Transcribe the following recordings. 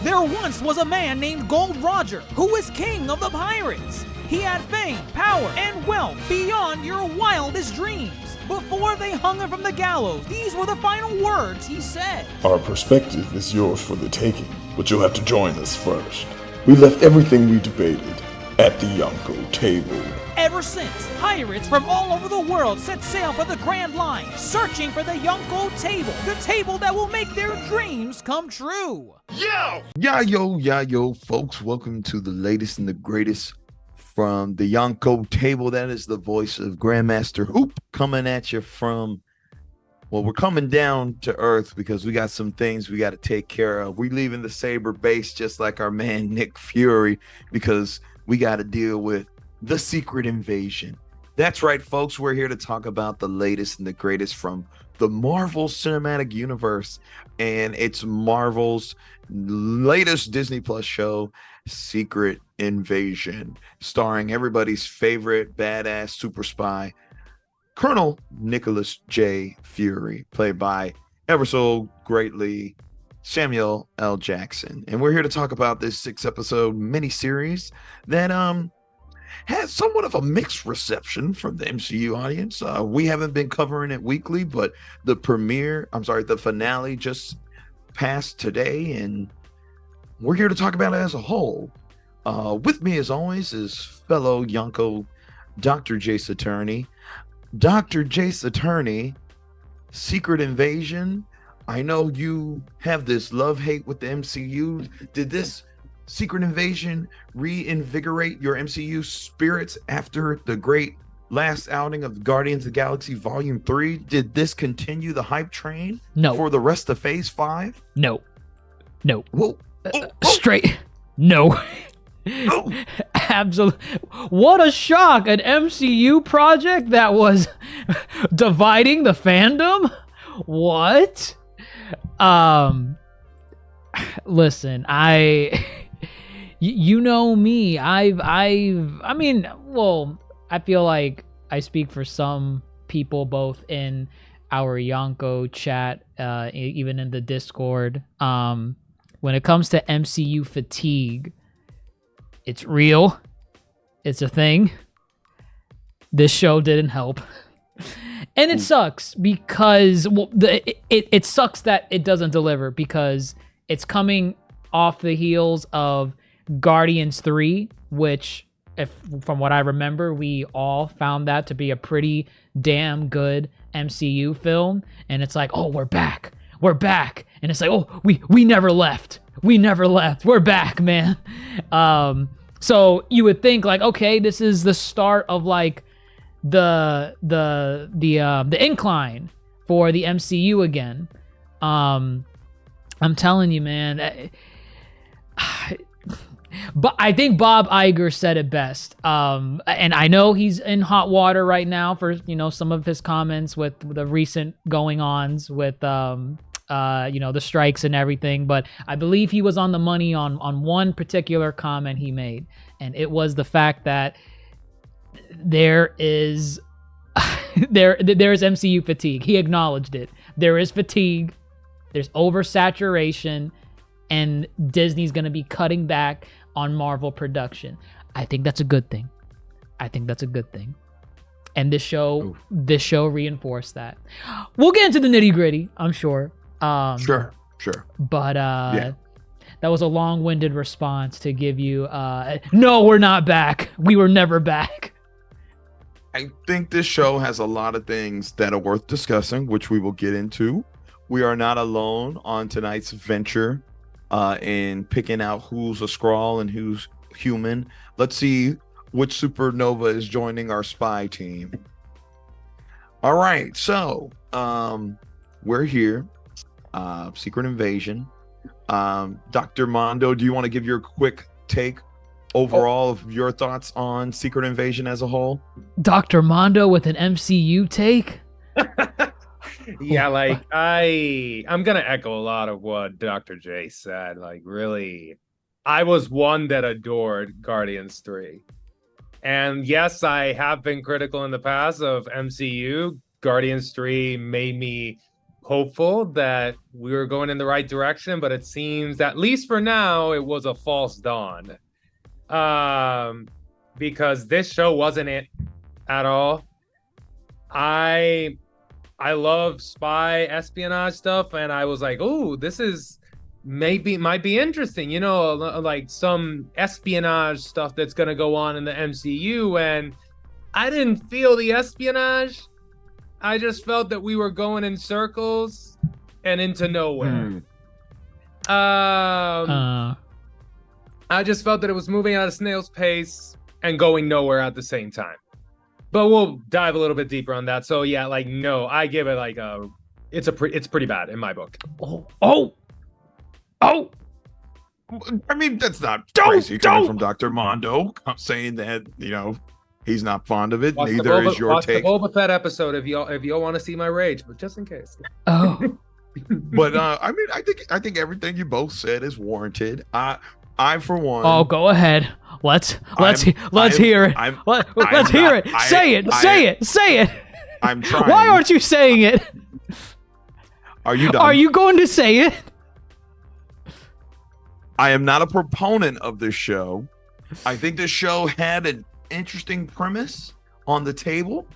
There once was a man named Gold Roger who was king of the pirates. He had fame, power, and wealth beyond your wildest dreams. Before they hung him from the gallows, these were the final words he said. Our perspective is yours for the taking, but you'll have to join us first. We left everything we debated at the Yonko table. Ever since, pirates from all over the world set sail for the Grand Line, searching for the Yonko table, the table that will make their dreams come true. Yo, folks, welcome to the latest and the greatest from the Yonko table. That is the voice of Grandmaster Hoop coming at you from, well, we're coming down to earth because we got some things we got to take care of. We leaving the Saber base just like our man Nick Fury because we got to deal with the secret invasion. That's right, folks. We're here to talk about the latest and the greatest from the Marvel Cinematic Universe, and it's Marvel's latest Disney Plus show, Secret Invasion, starring everybody's favorite badass super spy, Colonel Nicholas J. Fury, played by ever so greatly Samuel L. Jackson. And we're here to talk about this 6-episode miniseries that has somewhat of a mixed reception from the MCU audience. We haven't been covering it weekly, but the finale just passed today, and we're here to talk about it as a whole. With me, as always, is fellow Yonko Dr. Jace Attorney. Dr. Jace Attorney, Secret Invasion. I know you have this love-hate with the MCU. Did this Secret Invasion reinvigorate your MCU spirits after the great last outing of Guardians of the Galaxy Volume 3? Did this continue the hype train for the rest of Phase 5? No. Whoa. Straight. No. Absolutely. What a shock. An MCU project that was dividing the fandom? What? Listen, you know me. I feel like I speak for some people, both in our Yonko chat, even in the Discord. When it comes to MCU fatigue, it's real. It's a thing. This show didn't help. And it sucks because it sucks that it doesn't deliver, because it's coming off the heels of Guardians 3, which, from what I remember, we all found that to be a pretty damn good MCU film. And it's like, oh, we're back. And it's like, oh, we never left. We're back, man. So you would think like, okay, this is the start of like the incline for the MCU again. I'm telling you, man. But I think Bob Iger said it best. And I know he's in hot water right now for, some of his comments with the recent going-ons with, the strikes and everything. But I believe he was on the money on one particular comment he made. And it was the fact that there is MCU fatigue. He acknowledged it. There is fatigue. There's oversaturation. And Disney's going to be cutting back on Marvel production. I think that's a good thing. And this show reinforced that. We'll get into the nitty-gritty, I'm sure. Sure. But that was a long-winded response to give you, no, we're not back. We were never back. I think this show has a lot of things that are worth discussing, which we will get into. We are not alone on tonight's venture in picking out who's a Skrull and who's human. Let's see which supernova is joining our spy team. All right, so we're here. Secret Invasion. Dr. Mondo, do you want to give your quick take overall of your thoughts on Secret Invasion as a whole? Dr. Mondo with an MCU take? Yeah, like I'm gonna echo a lot of what Dr. J said. Like, really, I was one that adored Guardians 3. And yes, I have been critical in the past of MCU. Guardians 3 made me hopeful that we were going in the right direction, but it seems, at least for now, it was a false dawn. Because this show wasn't it at all. I love spy espionage stuff, and I was like, oh, this is might be interesting, you know, like some espionage stuff that's gonna go on in the MCU. And I didn't feel the espionage. I just felt that we were going in circles and into nowhere. I just felt that it was moving at a snail's pace and going nowhere at the same time. But we'll dive a little bit deeper on that. So yeah, like, no, I give it like it's pretty bad in my book. Oh. I mean, that's not crazy coming from Dr. Mondo. I'm saying that, you know, he's not fond of it. Neither is your take. Watch the Boba Fett episode if y'all want to see my rage, but just in case. Oh. But I mean, I think everything you both said is warranted. I for one. Oh, go ahead. Let's hear it. Let's hear it. Say it. I'm trying. Why aren't you saying it? Are you done? Are you going to say it? I am not a proponent of this show. I think the show had an interesting premise on the table.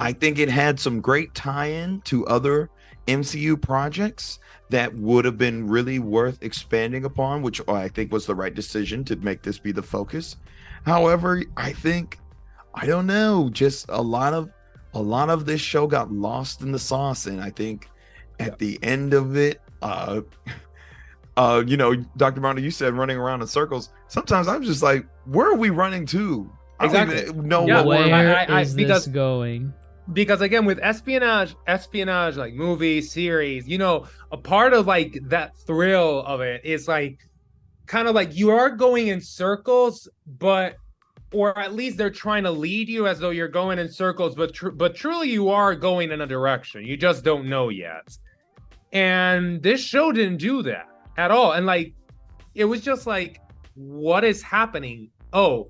I think it had some great tie-in to other MCU projects that would have been really worth expanding upon, which I think was the right decision to make this be the focus. However, I don't know, just a lot of this show got lost in the sauce, and I think at the end of it, you know, Dr. Mondo, you said running around in circles. Sometimes I'm just like, where are we running to? Exactly. I don't even know where is this going? Because again, with espionage, like movies, series, you know, a part of like that thrill of it is like kind of like you are going in circles, or at least they're trying to lead you as though you're going in circles, but truly you are going in a direction. You just don't know yet. And this show didn't do that at all. And like, it was just like, what is happening? Oh,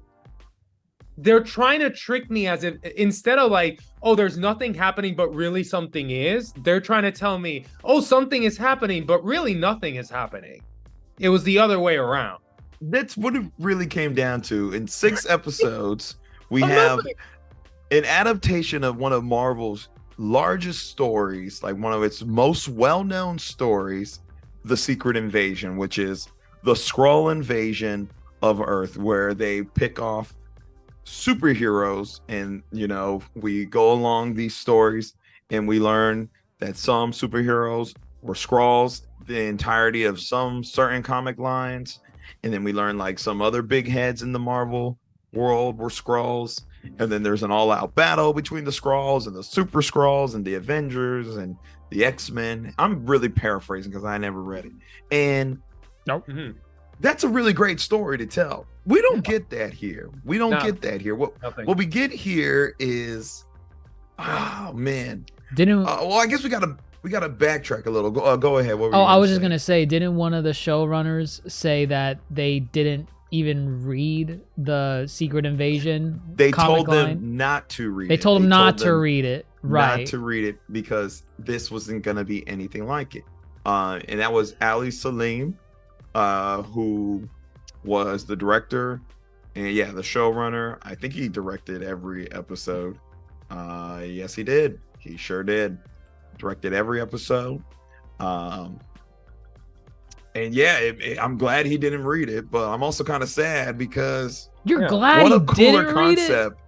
they're trying to trick me, as if instead of like, oh, there's nothing happening, but really something is, they're trying to tell me, oh, something is happening, but really nothing is happening. It was the other way around. That's what it really came down to. In 6 episodes, we have an adaptation of one of Marvel's largest stories, like one of its most well-known stories, The Secret Invasion, which is the Skrull invasion of Earth, where they pick off superheroes, and you know, we go along these stories and we learn that some superheroes were Skrulls the entirety of some certain comic lines, and then we learn like some other big heads in the Marvel world were Skrulls, and then there's an all-out battle between the Skrulls and the Super Skrulls and the Avengers and the X-Men. I'm really paraphrasing because I never read it, and that's a really great story to tell. We don't get that here. Get that here. What we get here is, oh man. Well, I guess we gotta backtrack a little. Go ahead. What were you I was just say? gonna say, didn't one of the showrunners say that they didn't even read the Secret Invasion? They comic told them line? not to read. They told them not to read it. Right. Not to read it because this wasn't gonna be anything like it. And that was Ali Salim, who was the director and the showrunner. I think he directed every episode. Yes, he did. He sure did. Directed every episode. And I'm glad he didn't read it, but I'm also kind of sad because you're glad what he a cooler didn't read concept. it?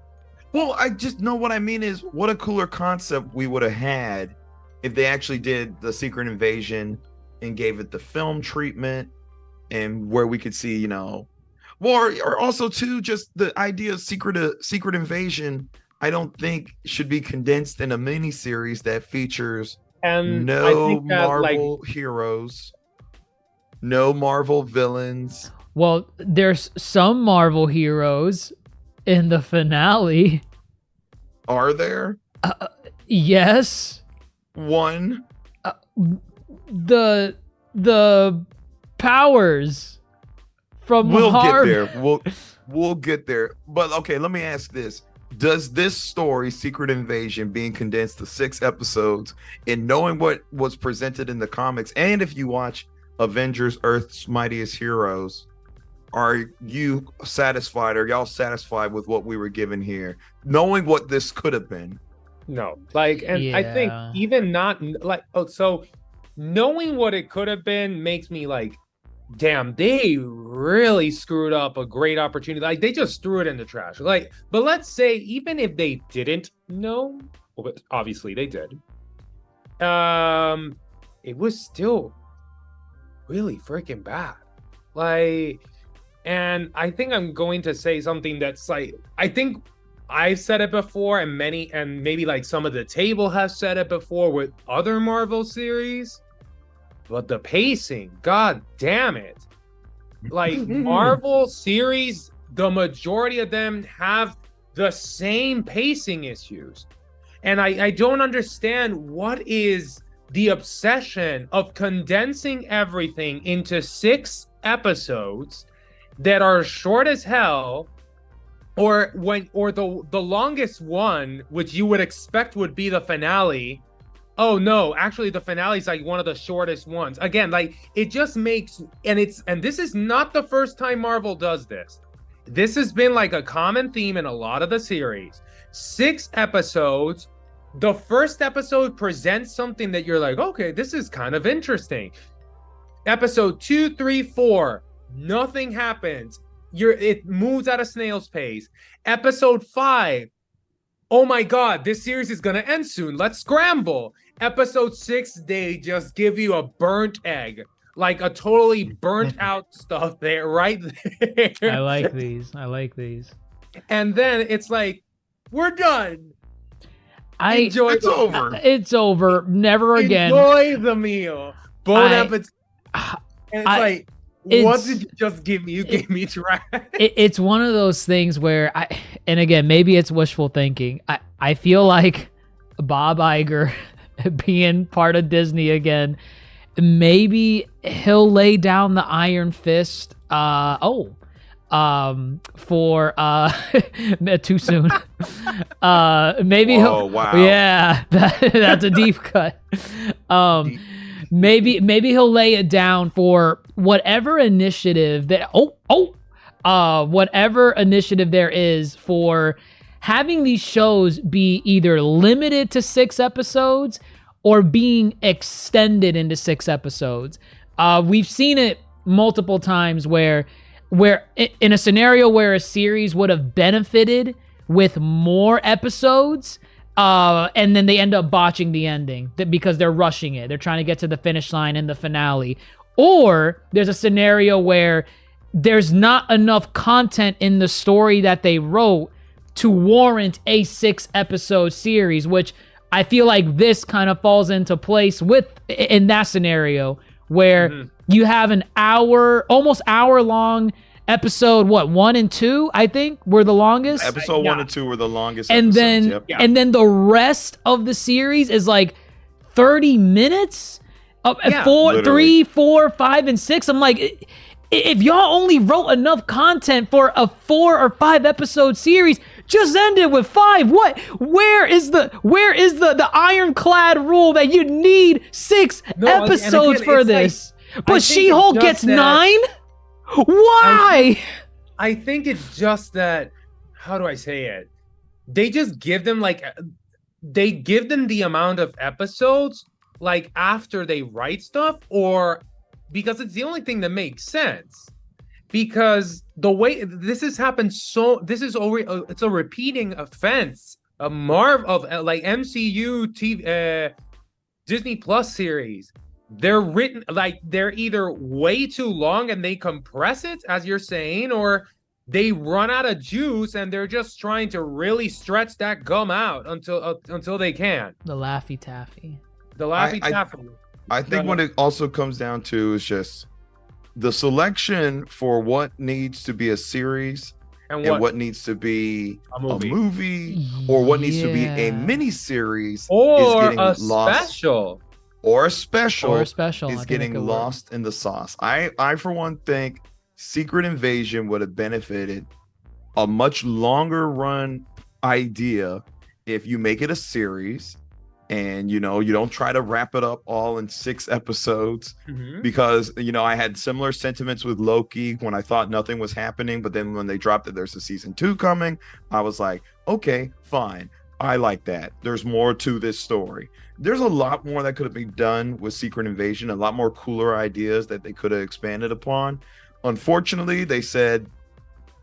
Well, I just know what I mean is what a cooler concept we would have had if they actually did the Secret Invasion and gave it the film treatment, and where we could see, you know, or also too, just the idea of Secret Invasion, I don't think should be condensed in a mini series that features no Marvel heroes, no Marvel villains. Well, there's some Marvel heroes in the finale. Are there? Yes. One. The powers from we'll Harvey. get there. We'll get there. But okay, let me ask this. does this story, Secret Invasion, being condensed to 6 episodes, and knowing what was presented in the comics, and if you watch Avengers Earth's Mightiest Heroes, are you satisfied? Are y'all satisfied with what we were given here, knowing what this could have been? No, like, and I think Yeah. even not like, oh, so knowing what it could have been makes me like, damn, they really screwed up a great opportunity. Like, they just threw it in the trash. Like, but let's say even if they didn't know, well, obviously they did. It was still really freaking bad. Like, and I think I'm going to say something that's like, I think I've said it before, and maybe like some of the table has said it before with other Marvel series, but the pacing, god damn it. Like, Marvel series, the majority of them have the same pacing issues. And I don't understand what is the obsession of condensing everything into 6 episodes that are short as hell, or the longest one, which you would expect would be the finale. Oh no, actually the finale is like one of the shortest ones. Again, like, it just makes, and this is not the first time Marvel does this. This has been like a common theme in a lot of the series. 6 episodes. The first episode presents something that you're like, okay, this is kind of interesting. Episode 2, 3, 4, nothing happens. It moves at a snail's pace. Episode 5, oh my god, this series is gonna end soon. Let's scramble. Episode 6, they just give you a burnt egg, like a totally burnt out stuff there, right there. I like these. And then it's like, we're done. It's over. It's over. Never again. Enjoy the meal. Bon appetit. And it's like, what did you just give me? You gave me trash. It's one of those things where and again, maybe it's wishful thinking. I feel like Bob Iger being part of Disney again, maybe he'll lay down the iron fist. For too soon. Maybe Oh wow. Yeah, that's a deep cut. Maybe he'll lay it down for whatever initiative that whatever initiative there is for having these shows be either limited to 6 episodes or being extended into 6 episodes. We've seen it multiple times where in a scenario where a series would have benefited with more episodes, and then they end up botching the ending because they're rushing it. They're trying to get to the finish line in the finale. Or there's a scenario where there's not enough content in the story that they wrote to warrant a 6-episode series, which I feel like this kind of falls into place in that scenario where you have an almost hour long episode. 1 and 2, I think, were the longest. Episode 1 and 2 were the longest and episodes. then and then the rest of the series is like 30 minutes. 3, 4, 5, and 6. I'm like, if y'all only wrote enough content for a 4 or 5 episode series, just end it with 5. Where is the ironclad rule that you need 6 episodes for this? Like, but She-Hulk gets 9? Why? I think it's just that, how do I say it? They just give them the amount of episodes like after they write stuff, or because it's the only thing that makes sense. Because the way this has happened, it's a repeating offense. A like MCU TV, Disney Plus series. They're written like they're either way too long and they compress it, as you're saying, or they run out of juice and they're just trying to really stretch that gum out until they can. The Laffy Taffy. The Laffy Taffy. I think what it also comes down to is just the selection for what needs to be a series and what needs to be a movie or what needs to be a mini series or a lost. special. Or a special is getting lost in the sauce. I for one think Secret Invasion would have benefited a much longer run idea if you make it a series and you don't try to wrap it up all in 6 episodes, because I had similar sentiments with Loki when I thought nothing was happening, but then when they dropped that there's a season 2 coming, I was like, okay, fine, I like that. There's more to this story. There's a lot more that could have been done with Secret Invasion, a lot more cooler ideas that they could have expanded upon. Unfortunately, they said,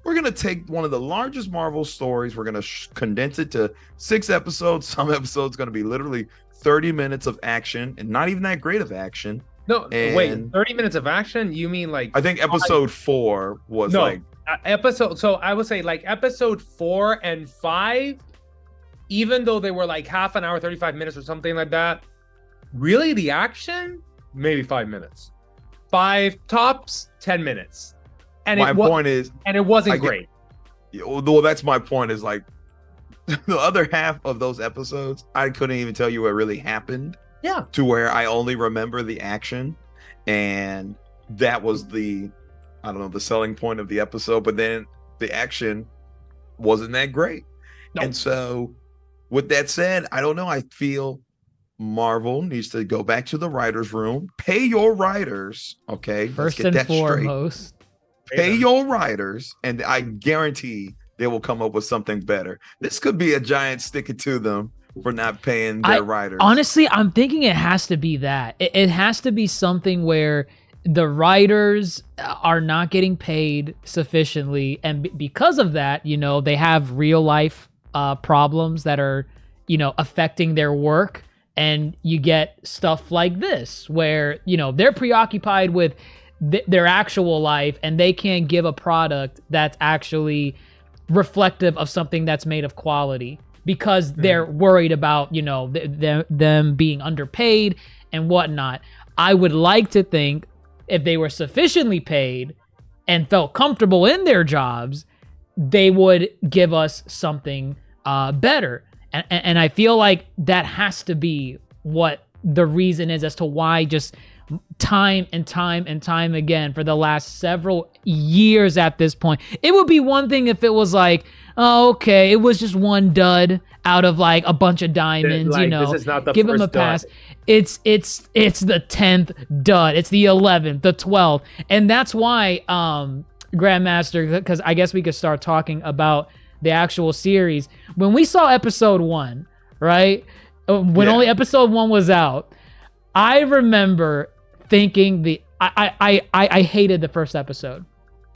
we're going to take one of the largest Marvel stories. We're going to condense it to 6 episodes. Some episodes going to be literally 30 minutes of action and not even that great of action. No, wait, 30 minutes of action? You mean like... I think episode 4 was episode... So I would say like episode 4 and 5, even though they were like half an hour, 35 minutes or something like that, really the action? Maybe 5 minutes. 5 tops, 10 minutes. And my point is, and it wasn't great. Well, that's my point. Is like the other half of those episodes, I couldn't even tell you what really happened. Yeah. To where I only remember the action, and that was the selling point of the episode. But then the action wasn't that great. Nope. And so, with that said, I don't know. I feel Marvel needs to go back to the writers' room, pay your writers. Okay, first and foremost. Pay your writers, and I guarantee they will come up with something better. This could be a giant stick it to them for not paying their writers. Honestly, I'm thinking it has to be that. It has to be something where the writers are not getting paid sufficiently, and because of that, they have real life problems that are, affecting their work, and you get stuff like this where, they're preoccupied with their actual life, and they can't give a product that's actually reflective of something that's made of quality because they're worried about them being underpaid and whatnot. I would like to think if they were sufficiently paid and felt comfortable in their jobs, they would give us something better, and I feel like that has to be what the reason is as to why just time and time again for the last several years at this point. It would be one thing if it was like, oh, okay, it was just one dud out of like a bunch of diamonds, this is not the give first him a pass. dud. It's the 10th dud. It's the 11th, the 12th. And that's why, Grandmaster, because I guess we could start talking about the actual series. When we saw episode 1, right? When only episode 1 was out, I remember thinking I hated the first episode.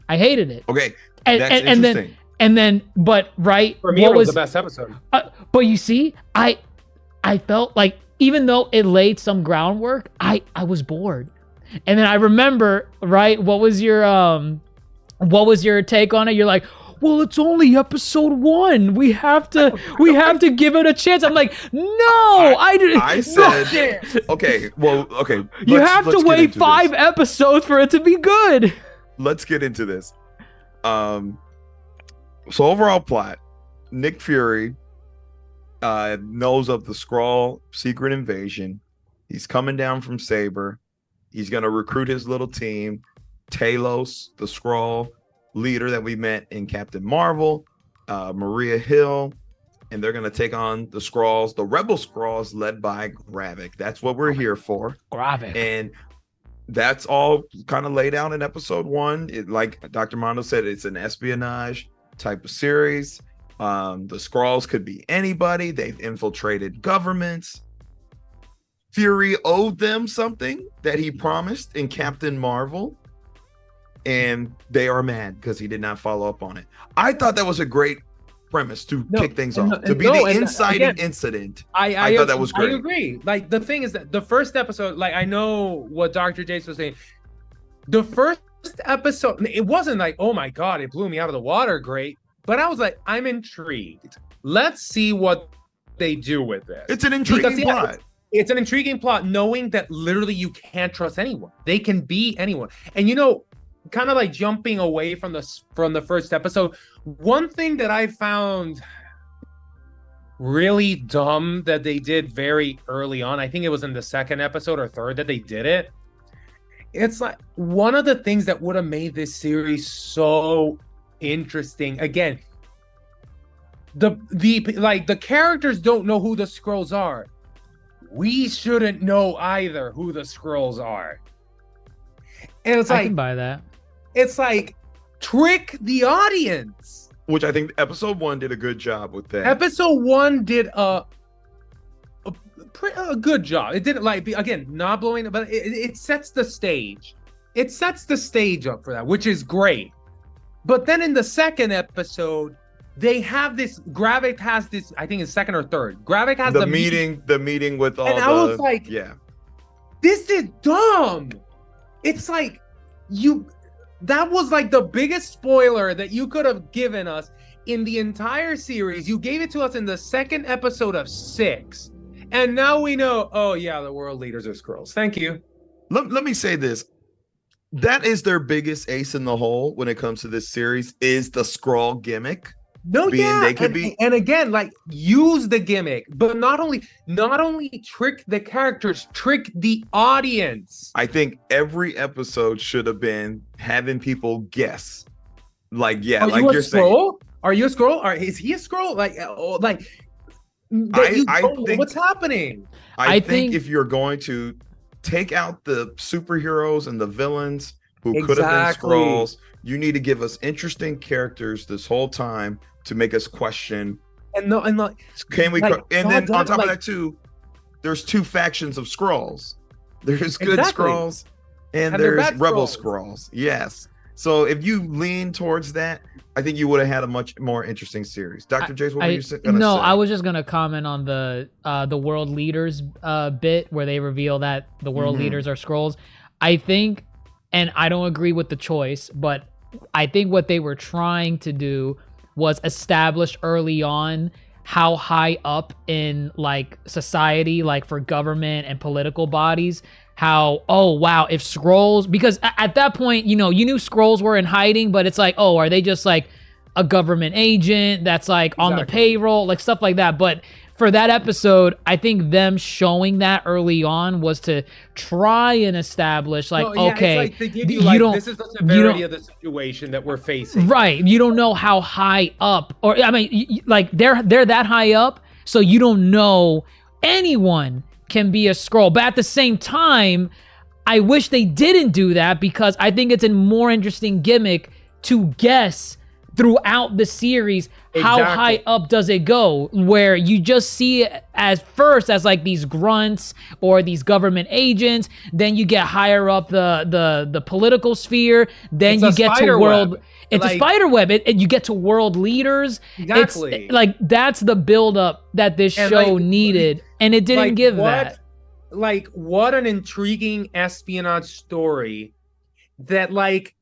I hated it. Okay, that's interesting. And then, but right, for me, it was the best episode. But you see, I felt like even though it laid some groundwork, I was bored. And then I remember, right, what was your take on it? You're like, well, it's only episode 1. We have to give it a chance. I'm like, no, I said, okay. You have to wait 5 episodes for it to be good. Let's get into this. So overall plot: Nick Fury knows of the Skrull secret invasion. He's coming down from Saber. He's gonna recruit his little team. Talos, the Skrull leader that we met in Captain Marvel, Maria Hill, and they're going to take on the Skrulls, the Rebel Skrulls led by Gravik. That's what we're here for. Gravik. And that's all kind of laid out in episode 1. Like Dr. Mondo said, it's an espionage type of series. The Skrulls could be anybody. They've infiltrated governments. Fury owed them something that he promised in Captain Marvel, and they are mad because he did not follow up on it. I thought that was a great premise to kick things off, to be the inciting incident. I thought that was great. I agree. Like, the thing is that the first episode, like, I know what Dr. Jace was saying. The first episode, it wasn't like, oh my God, it blew me out of the water great, but I was like, I'm intrigued. Let's see what they do with this. It's an intriguing plot. It's an intriguing plot, knowing that literally you can't trust anyone. They can be anyone. And kind of like jumping away from the first episode, one thing that I found really dumb that they did very early on, I think it was in the second episode or third that they did it. It's like one of the things that would have made this series so interesting. Again, the characters don't know who the Skrulls are. We shouldn't know either who the Skrulls are. And it's I can like, buy that. it's like trick the audience. Which I think episode 1 did a good job with that. Episode 1 did a good job. It didn't again, not blowing, but it sets the stage. It sets the stage up for that, which is great. But then in the second episode, they have this. Gravik has this. I think it's second or third. Gravik has the meeting with all. And I was like, yeah, this is dumb. It's like that was like the biggest spoiler that you could have given us in the entire series. You gave it to us in the second episode of 6. And now we know, oh yeah, the world leaders are Skrulls. Thank you. Let me say this. That is their biggest ace in the hole when it comes to this series is the Skrull gimmick. No, yeah, and again, like use the gimmick, but not only trick the characters, trick the audience. I think every episode should have been having people guess. Like, yeah, like you're saying. Are you a Skrull? Or is he a Skrull? I think what's happening. I think if you're going to take out the superheroes and the villains who could have been Skrulls, you need to give us interesting characters this whole time to make us question. Can we? And then on top of that too, there's 2 factions of Skrulls. There's good Skrulls and there's rebel Skrulls. Yes. So if you lean towards that, I think you would have had a much more interesting series. Dr. Jace, what were you going to say? No, I was just going to comment on the world leaders bit where they reveal that the world leaders are Skrulls. I think, and I don't agree with the choice, but I think what they were trying to do was establish early on how high up in like society, like for government and political bodies, how, oh wow, if Skrulls, because at that point, you knew Skrulls were in hiding, but it's like, oh, are they just like a government agent that's like on the payroll, like stuff like that. But for that episode, I think them showing that early on was to try and establish like, okay, it's like you don't, this is the severity of the situation that we're facing. Right. You don't know how high up, or I mean, like they're that high up, so you don't know anyone can be a Skrull. But at the same time, I wish they didn't do that because I think it's a more interesting gimmick to guess throughout the series how high up does it go, where you just see it as first as like these grunts or these government agents, then you get higher up the political sphere, then you get to world it's like, a spider web. You get to world leaders. Exactly. It's like that's the buildup that this show needed, and it didn't give that. Like, what an intriguing espionage story that like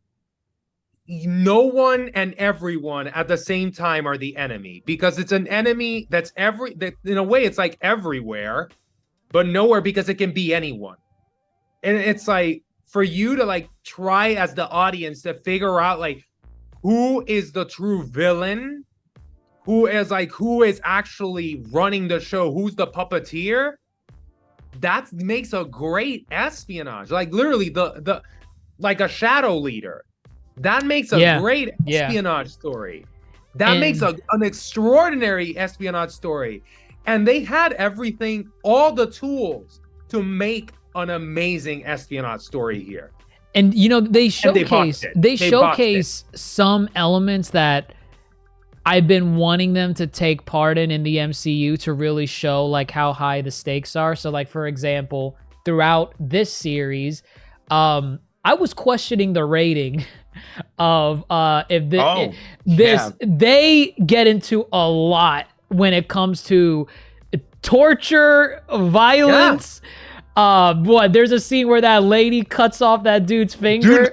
no one and everyone at the same time are the enemy, because it's an enemy that in a way it's like everywhere but nowhere, because it can be anyone. And it's like for you to like try as the audience to figure out like who is the true villain, who is actually running the show, who's the puppeteer. That makes a great espionage, like literally the like a shadow leader. That makes a great espionage story. That makes an extraordinary espionage story. And they had everything, all the tools to make an amazing espionage story here. And they showcase some elements that I've been wanting them to take part in the MCU to really show like how high the stakes are. So like, for example, throughout this series, I was questioning the rating of they get into a lot when it comes to torture, violence. There's a scene where that lady cuts off that dude's finger.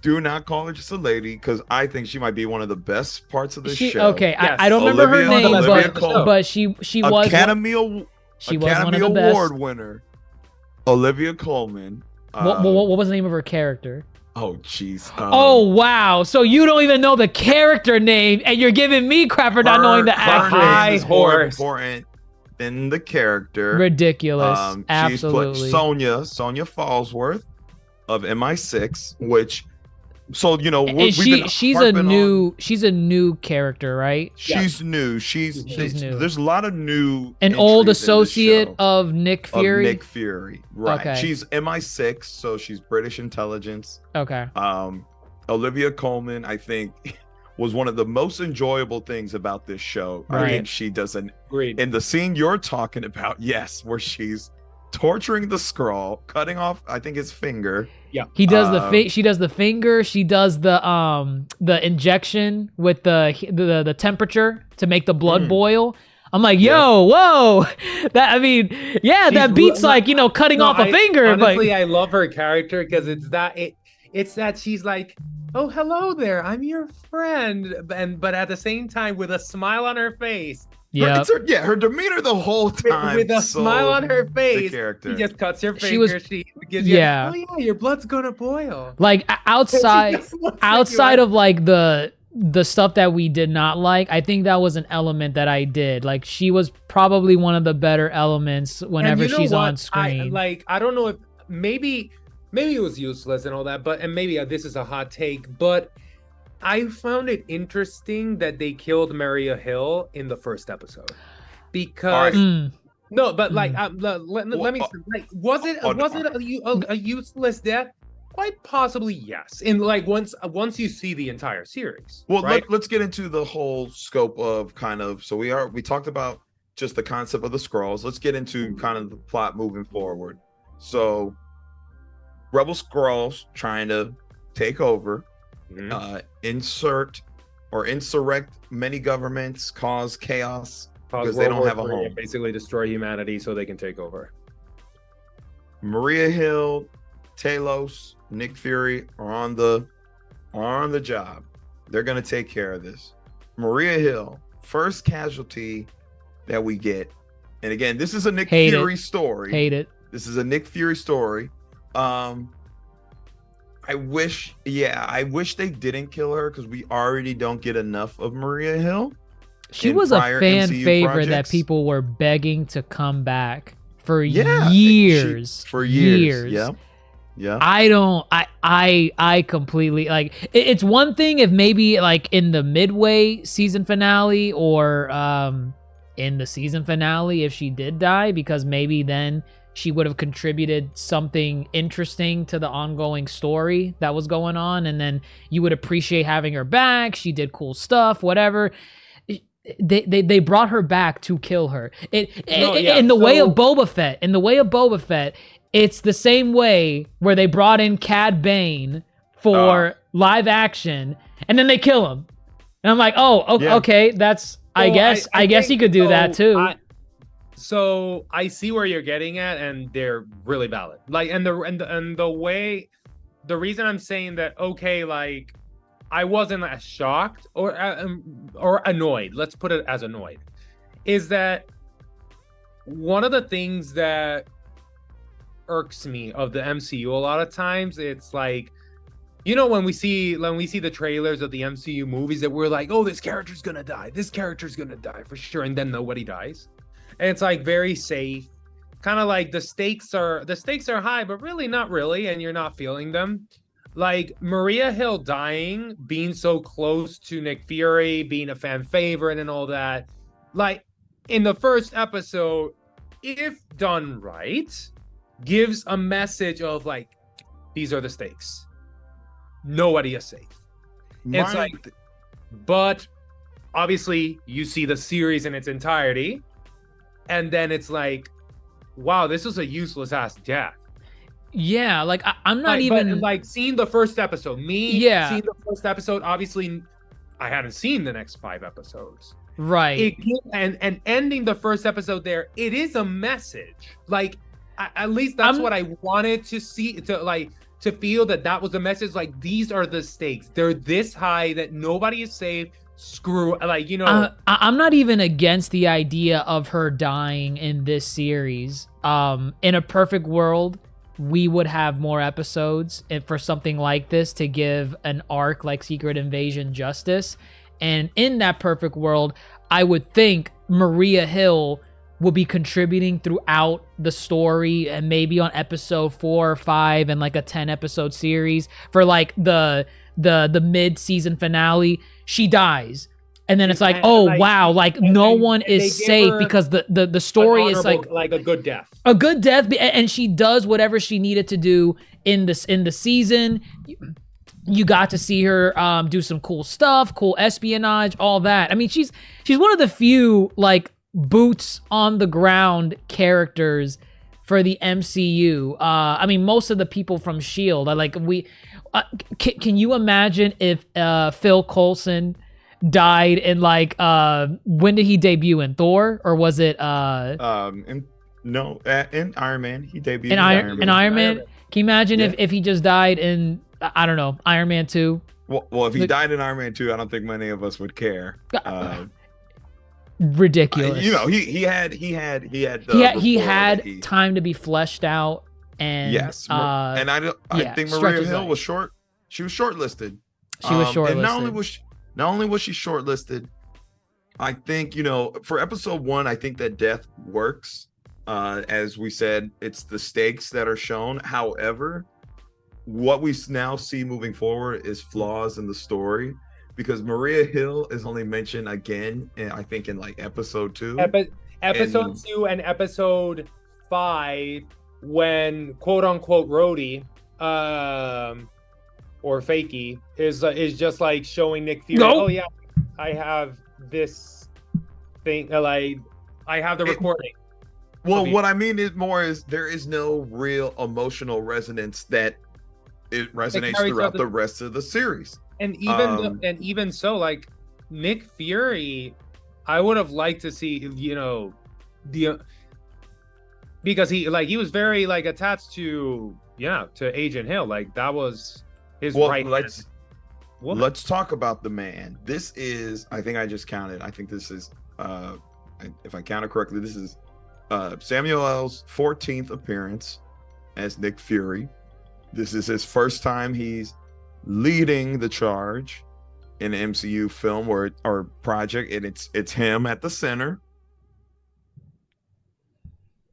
Do not call her just a lady, because I think she might be one of the best parts of the show. Okay, yes. I don't remember her name, but she was Academy Award winner, Olivia Colman. What was the name of her character? Oh, jeez. Oh, wow. So you don't even know the character name, and you're giving me crap for not knowing the actress. Her name is more important than the character. Ridiculous. She's Absolutely. put Sonya Fallsworth of MI6, which So And we've been she's a harping on. new character, right? She's new. She's new. There's a lot of new. An old entries in this associate show of Nick Fury. Nick Fury, right? Okay. She's MI6, so she's British intelligence. Okay. Olivia Colman, I think, was one of the most enjoyable things about this show. I Right. think she does Agreed. in the scene you're talking about, yes, where she's torturing the Skrull, cutting off, I think, his finger. He does she does the finger. She does the injection with the temperature to make the blood boil. I'm like, yo, whoa, that that beats like cutting off a finger. Honestly, but I love her character because it's that she's like, oh, hello there, I'm your friend, but at the same time with a smile on her face. Her demeanor the whole time With a smile on her face, the character. she just cuts her finger. She was- She gives you, Yeah. oh yeah, your blood's gonna boil. like outside of like the stuff that we did not like, I think that was an element that I did. Like she was probably one of the better elements whenever And you know she's what? on screen. I don't know if maybe it was useless and all that, and maybe this is a hot take, but I found it interesting that they killed Maria Hill in the first episode because no, but like let me like was it a useless death? Quite possibly yes. In like once you see the entire series. Well, right? let's get into the whole scope of kind of. So we talked about just the concept of the Skrulls. Let's get into kind of the plot moving forward. So, Rebel Skrulls trying to take over. Insurrect many governments, cause chaos because they don't have a home. Basically destroy humanity so they can take over. Maria Hill, Talos, Nick Fury are on the job. They're gonna take care of this. Maria Hill, first casualty that we get, and again, this is a Nick Fury story. Hate it. This is a Nick Fury story. I wish they didn't kill her because we already don't get enough of Maria Hill. She was a fan favorite that people were begging to come back for years. Yeah. I completely like it's one thing if maybe like in the midway season finale or in the season finale if she did die, because maybe then she would have contributed something interesting to the ongoing story that was going on, and then you would appreciate having her back. She did cool stuff, whatever. They brought her back to kill her. In the way of Boba Fett, it's the same way where they brought in Cad Bane for live action, and then they kill him. And I'm like, okay, that's I guess he could do that too. So I see where you're getting at, and they're really valid. Like, and the way, the reason I'm saying that, okay, like, I wasn't as shocked or annoyed. Let's put it as annoyed, is that one of the things that irks me of the MCU a lot of times. It's like, when we see the trailers of the MCU movies that we're like, oh, this character's gonna die for sure, and then nobody dies. And it's like very safe, kind of like the stakes are high, but really not really, and you're not feeling them. Like Maria Hill dying, being so close to Nick Fury, being a fan favorite and all that. Like in the first episode, if done right, gives a message of like, these are the stakes. Nobody is safe. It's like, but obviously you see the series in its entirety. And then it's like, wow, this was a useless ass death. Yeah, like I'm not but, like seeing the first episode. Seeing the first episode. Obviously, I haven't seen the next 5 episodes. Right. And ending the first episode there, it is a message. Like at least that's what I wanted to see. To feel that was a message. Like these are the stakes. They're this high that nobody is safe. Screw, like, I'm not even against the idea of her dying in this series. In a perfect world, we would have more episodes for something like this to give an arc like Secret Invasion justice. And in that perfect world, I would think Maria Hill will be contributing throughout the story, and maybe on episode 4 or 5 and like a 10 episode series for like the mid-season finale, she dies. And then it's like, And, oh like, wow, like and no they- one and they is give safe her because the An story is honorable, like a good death. a good death, and she does whatever she needed to do in the season. You got to see her do some cool stuff, cool espionage, all that. I mean, she's one of the few like boots on the ground characters for the MCU. I mean, most of the people from Shield are like can you imagine if Phil Coulson died in like when did he debut, in Thor, or was it in Iron Man. He debuted in Iron Man? Iron Man. Can you imagine Yeah. if he just died in, I don't know, Iron Man 2? Well, if he Look- died in Iron Man 2, I don't think many of us would care. Ridiculous. You know, he had the he had rapport that he- time to be fleshed out, and Yes, and I think Maria stretches Hill life. was short. She was shortlisted. She was And shortlisted. not only was she shortlisted, I think, you know, for episode 1, I think that death works. As we said, it's the stakes that are shown. However, what we now see moving forward is flaws in the story, because Maria Hill is only mentioned again, I think in like episode 2. Episode And- 2 and episode 5, when quote unquote Rhodey, or Fakey is just like showing Nick Fury. No. Oh yeah, I have this thing. Like I have the recording. Well, Of you. what I mean is there is no real emotional resonance that it resonates carries throughout out the rest of the series. And even Um, even so, like Nick Fury, I would have liked to see, you know, because he was very like attached to Agent Hill. Like that was his Well, right. let's talk about the man. This is, I think I just counted. I think this is, if I counted correctly, this is Samuel L's 14th appearance as Nick Fury. This is his first time he's leading the charge in an MCU film or project, and it's him at the center.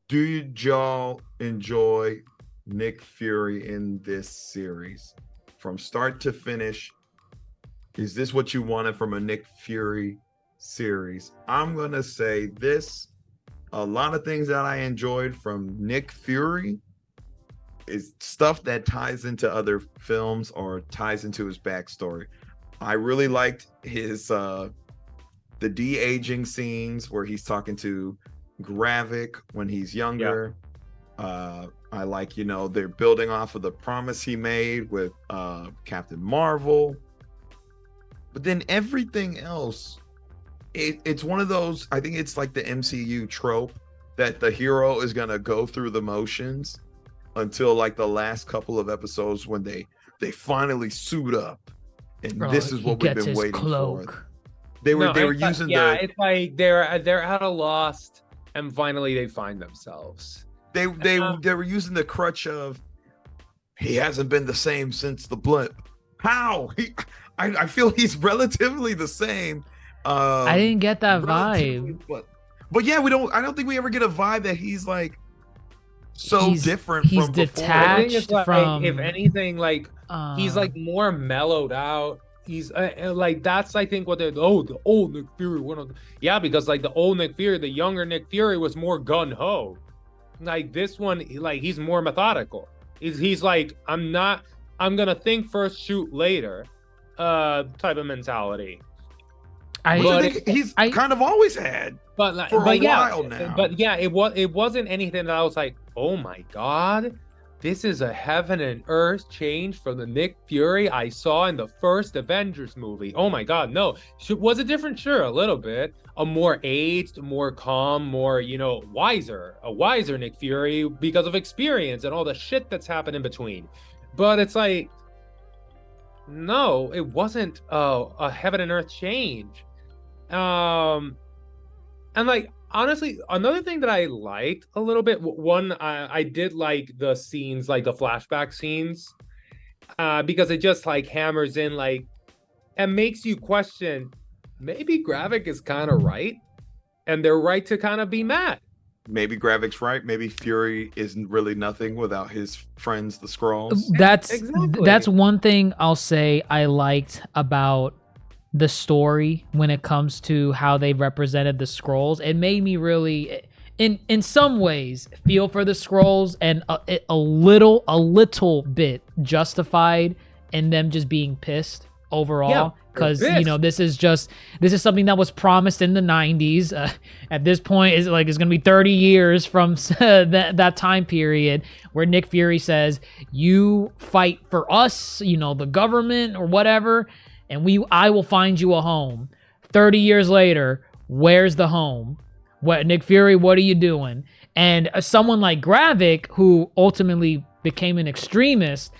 Do y'all enjoy Nick Fury in this series from start to finish? Is this what you wanted from a Nick Fury series? I'm gonna say this. A lot of things that I enjoyed from Nick Fury is stuff that ties into other films or ties into his backstory. I really liked his the de-aging scenes where he's talking to Gravik when he's younger. I like, you know, they're building off of the promise he made with Captain Marvel. But then everything else, it's one of those, I think it's like the MCU trope that the hero is gonna go through the motions until like the last couple of episodes when they finally suit up, and this is He what we've gets been his waiting cloak. for. They were using it's like they're at a lost, and finally they find themselves. they were using the crutch of he hasn't been the same since the blip. How? I feel he's relatively the same. I didn't get that relatively, vibe. but yeah, I don't think we ever get a vibe that he's like so He's- different he's from before. detached. I think it's like, from- if anything, like he's like Um, more mellowed out. He's like, that's I think what the old Nick Fury because like the old Nick Fury, the younger Nick Fury was more gun ho. Like this one, like he's more methodical. He's like, I'm gonna think first, shoot later, type of mentality. Which I think he's I- kind of always had. But like, For a but yeah, while now. but yeah, it wasn't anything that I was like, oh my god, this is a heaven and earth change from the Nick Fury I saw in the first Avengers movie. Oh my god, no. Was it different? Sure, a little bit. A more aged, more calm, more, you know, a wiser Nick Fury because of experience and all the shit that's happened in between. But it's like, no, it wasn't a heaven and earth change. And like honestly, another thing that I liked a little bit, one, I did like the scenes, like the flashback scenes, because it just like hammers in like and makes you question, maybe Gravik is kind of right, and they're right to kind of be mad. maybe Gravik's right. Maybe Fury isn't really nothing without his friends, the Skrulls. That's one thing I'll say I liked about the story when it comes to how they represented the Skrulls. It made me really, in some ways, feel for the Skrulls, and a little bit justified in them just being pissed overall, because this is something that was promised in the 90s. At this point, it's gonna be 30 years from that time period where Nick Fury says, you fight for us, the government or whatever, and I will find you a home. 30 years later, where's the home? What, Nick Fury, what are you doing? And someone like Gravik, who ultimately became an extremist,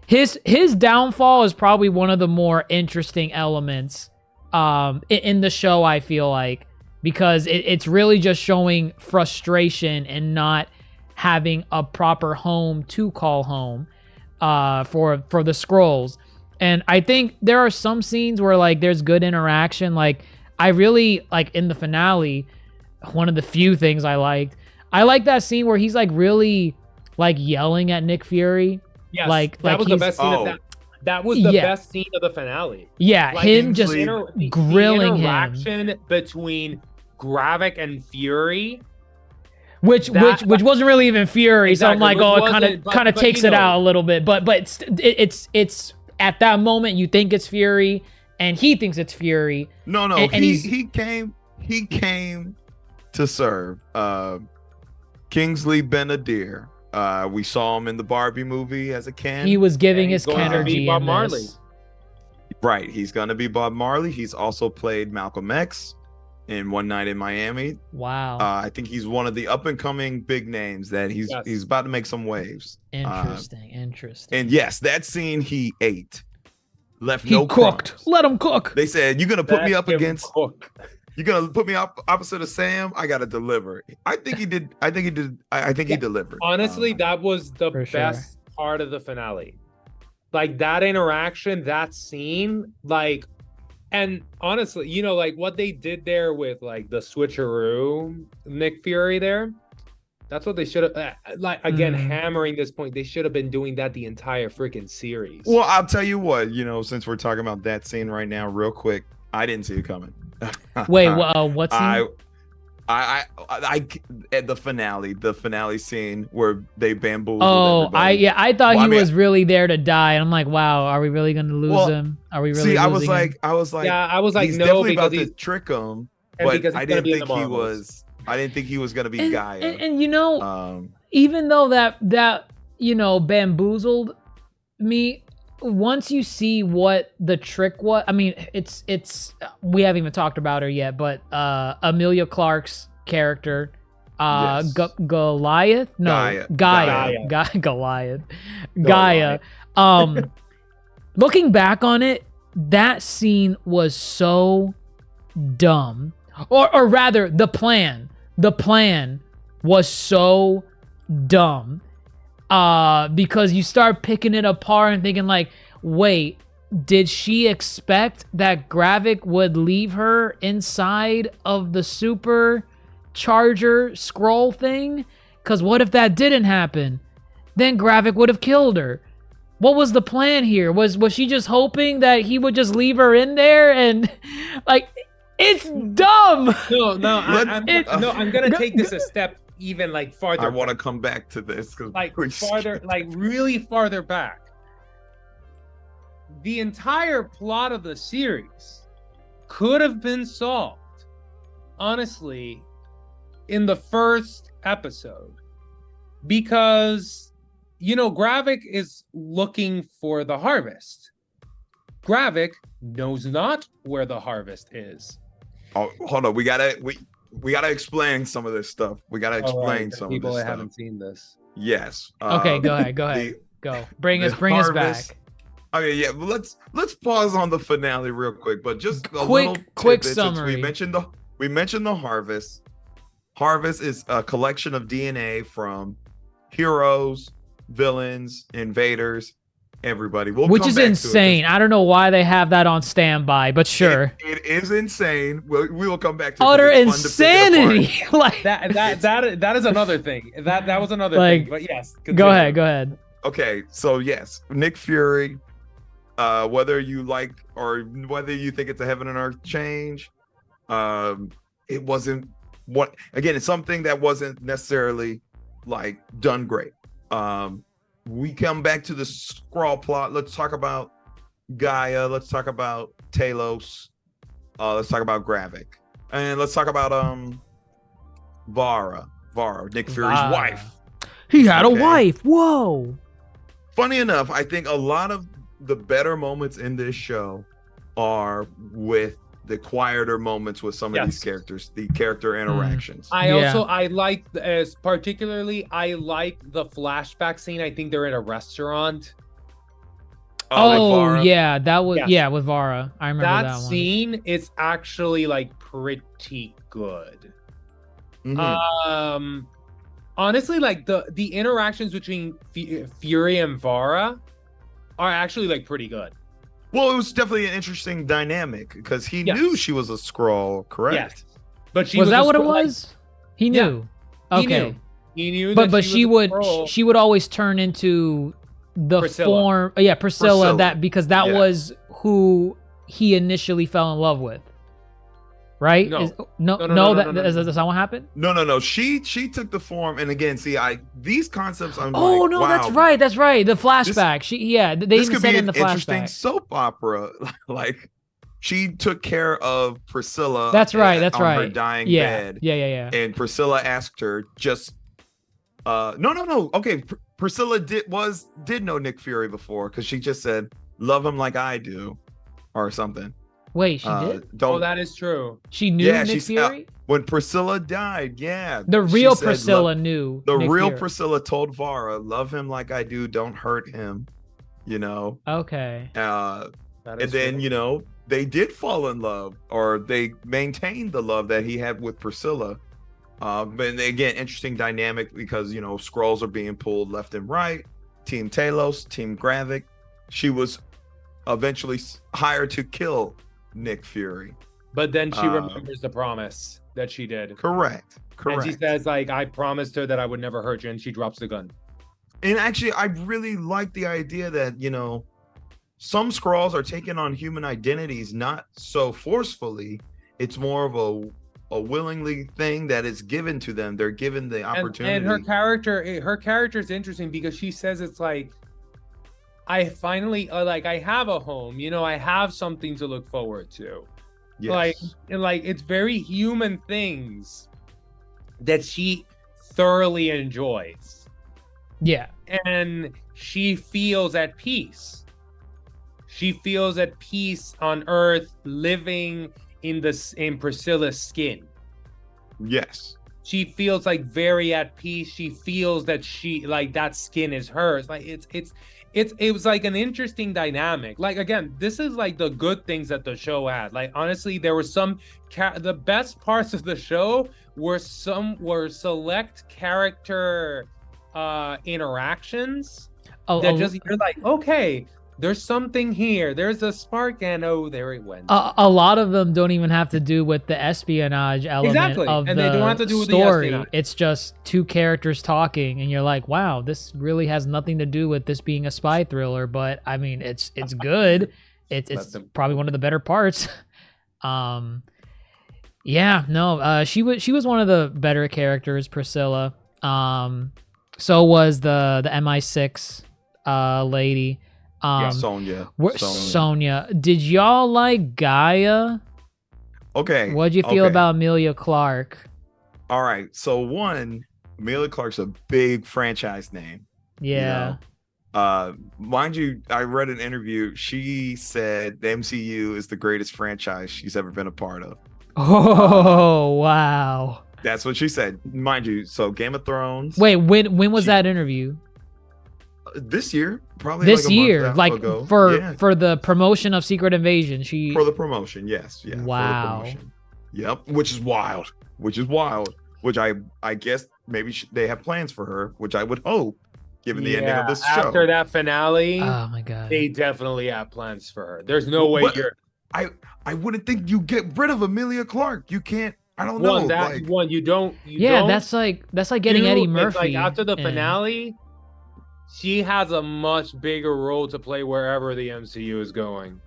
his downfall is probably one of the more interesting elements in the show, I feel like, because it's really just showing frustration and not having a proper home to call home for the Skrulls. And I think there are some scenes where there's good interaction. I really in the finale, one of the few things I liked that scene where he's really yelling at Nick Fury. Yes, that was the best scene of that. That was the best scene of the finale. Yeah, him just grilling the interaction between Gravik and Fury, which wasn't really even Fury. Exactly, so I'm it kind of takes it out a little bit. But it's at that moment you think it's Fury, and he thinks it's Fury. No, and he came to serve. Kingsley Ben-Adir. We saw him in the Barbie movie as a Ken. He was giving his Ken energy. Bob Marley. Right, he's gonna be Bob Marley. He's also played Malcolm X in One Night in Miami. Wow. I think he's one of the up and coming big names that he's about to make some waves. Interesting. And yes, that scene he ate. Left he no cooked. crumbs. Let him cook. They said, you're gonna put me up against cook. You're gonna put me up opposite of Sam. I gotta deliver. I think he did. I think he delivered. Honestly, that was the best part of the finale. That interaction, that scene, and honestly, what they did there with the switcheroo, Nick Fury there. That's what they should have. Again, hammering this point, they should have been doing that the entire freaking series. Well, I'll tell you what. Since we're talking about that scene right now, real quick, I didn't see it coming. Wait, what scene? I at the finale scene where they bamboozled. Oh, I thought he was really there to die, and I'm like, wow, are we really gonna lose him? Are we really? See, I was like, yeah, I was like, he's no, definitely because about to trick him, but I didn't think he was. I didn't think he was gonna be Gaia. And even though that bamboozled me. Once you see what the trick was, I mean, it's we haven't even talked about her yet, but Emilia Clarke's character, Goliath, no, Gaia. Goliath, Gaia. Looking back on it, that scene was so dumb, or rather, the plan was so dumb. Because you start picking it apart and thinking wait, did she expect that Gravik would leave her inside of the supercharger Skrull thing? Because what if that didn't happen? Then Gravik would have killed her. What was the plan here? Was she just hoping that he would just leave her in there? And it's dumb. No, I'm gonna take this a step even farther. I want to come back to this because farther, really farther back. The entire plot of the series could have been solved, honestly, in the first episode, because Gravik is looking for the harvest. Gravik knows not where the harvest is. Oh, hold on, we gotta explain some of this stuff. We gotta explain some of this stuff. People that haven't seen this. Yes. Okay, go ahead. Go. Bring us back. Okay, yeah. Let's pause on the finale real quick, but just a quick summary. We mentioned the harvest. Harvest is a collection of DNA from heroes, villains, invaders, everybody. We'll Which come is back to it. insane. I don't know why they have that on standby, but sure. It is insane. We will come back to it. Utter 'Cause it's fun to pick it apart. insanity. Like That is another thing. That was another Like, thing. But yes, go continue. ahead. Go ahead. Okay, so yes, Nick Fury. Whether you like or whether you think it's a heaven and earth change, it wasn't what. Again, it's something that wasn't necessarily like done great. We come back to the Skrull plot. Let's talk about Gaia. Let's talk about Talos. Let's talk about Gravik, and let's talk about Vara, Nick Fury's wife. He had Okay. a wife. Whoa. Funny enough, I think a lot of the better moments in this show are with the quieter moments with some of these characters, the character interactions. I like as particularly I like the flashback scene. I think they're in a restaurant. Oh yeah, that was with Vara. I remember that one. Scene is actually like pretty good. Mhm. Honestly, like the interactions between Fury and Vara are actually like pretty good. Well, it was definitely an interesting dynamic because he knew she was a Skrull, correct? Yes, but she was that a what it Skrull, was? He knew. Yeah, Okay. He knew. But that she would always turn into the Priscilla. form. Yeah, Priscilla. That because that was who he initially fell in love with. Right? No. That's not what happened? No. She took the form, and again, see, these concepts. I'm oh like, no, wow, that's right. The flashback. They this even could said be in an the interesting flashback. soap opera. Like she took care of Priscilla. That's right. on her dying bed. Yeah. And Priscilla asked her just. No. Okay, Priscilla did know Nick Fury before because she just said, "Love him like I do," or something. Wait, she did? Don't. Oh, that is true. She knew Nick Fury? When Priscilla died, the real Priscilla knew. The Nick real Fury. Priscilla told Vara, "Love him like I do. Don't hurt him." You know. Okay. And then they did fall in love, or they maintained the love that he had with Priscilla. But again, interesting dynamic because Skrulls are being pulled left and right. Team Talos, Team Gravik. She was eventually hired to kill Nick Fury. But then she remembers the promise that she did. Correct. And she says, like, I promised her that I would never hurt you, and she drops the gun. And actually, I really like the idea that, some Skrulls are taking on human identities not so forcefully. It's more of a willingly thing that is given to them. They're given the opportunity. And her character is interesting because she says it's like, I finally I have a home, I have something to look forward to. Yes. Like it's very human things that she thoroughly enjoys. Yeah. And she feels at peace. She feels at peace on Earth living in Priscilla's skin. Yes. She feels like very at peace. She feels that that skin is hers. Like it was like an interesting dynamic. Like, again, this is like the good things that the show had. Like, honestly, there were the best parts of the show were select character interactions you're like, okay, there's something here. There's a spark, and there it went. A lot of them don't even have to do with the espionage element of and the they don't have to do with story. the espionage. It's just two characters talking, and you're like, wow, this really has nothing to do with this being a spy thriller. But I mean, it's good. It's probably one of the better parts. She was one of the better characters, Priscilla. So was the MI6 lady. Sonya. Did y'all like Gaia? Okay. What'd you feel about Emilia Clarke? All right. So Emilia Clarke's a big franchise name. Yeah. Mind you, I read an interview. She said the MCU is the greatest franchise she's ever been a part of. Oh, wow. That's what she said. Mind you, so Game of Thrones. Wait, when was that interview? This year, probably this like a year, month like ago. for the promotion of Secret Invasion. For the promotion, yes, yeah. Wow. For the promotion. Yep, which is wild. Which I guess maybe they have plans for her, which I would hope given the ending of this show. After that finale, Oh my god. they definitely have plans for her. There's no way But you're I wouldn't think you get rid of Amelia Clark. You can't. I don't know. you don't. That's like getting Eddie Murphy. It's like after the in. finale, she has a much bigger role to play wherever the MCU is going.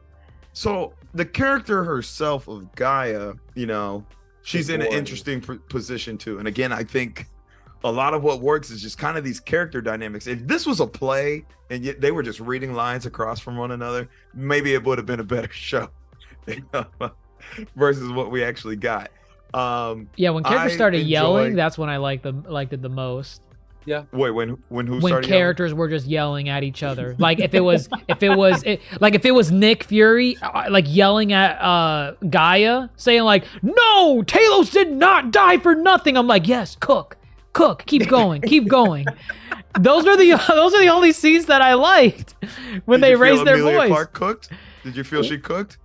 So the character herself of Gaia, she's in an boring. interesting position too. And again, I think a lot of what works is just kind of these character dynamics. If this was a play and yet they were just reading lines across from one another, maybe it would have been a better show versus what we actually got. When characters started yelling, that's when I liked it the most. Yeah. Wait, when characters were just yelling at each other, like if it was Nick Fury like yelling at Gaia, saying like, "No, Talos did not die for nothing." I'm like, "Yes, cook, keep going." Those are the only scenes that I liked when they raised their Amelia voice. Clark cooked? Did you feel she cooked?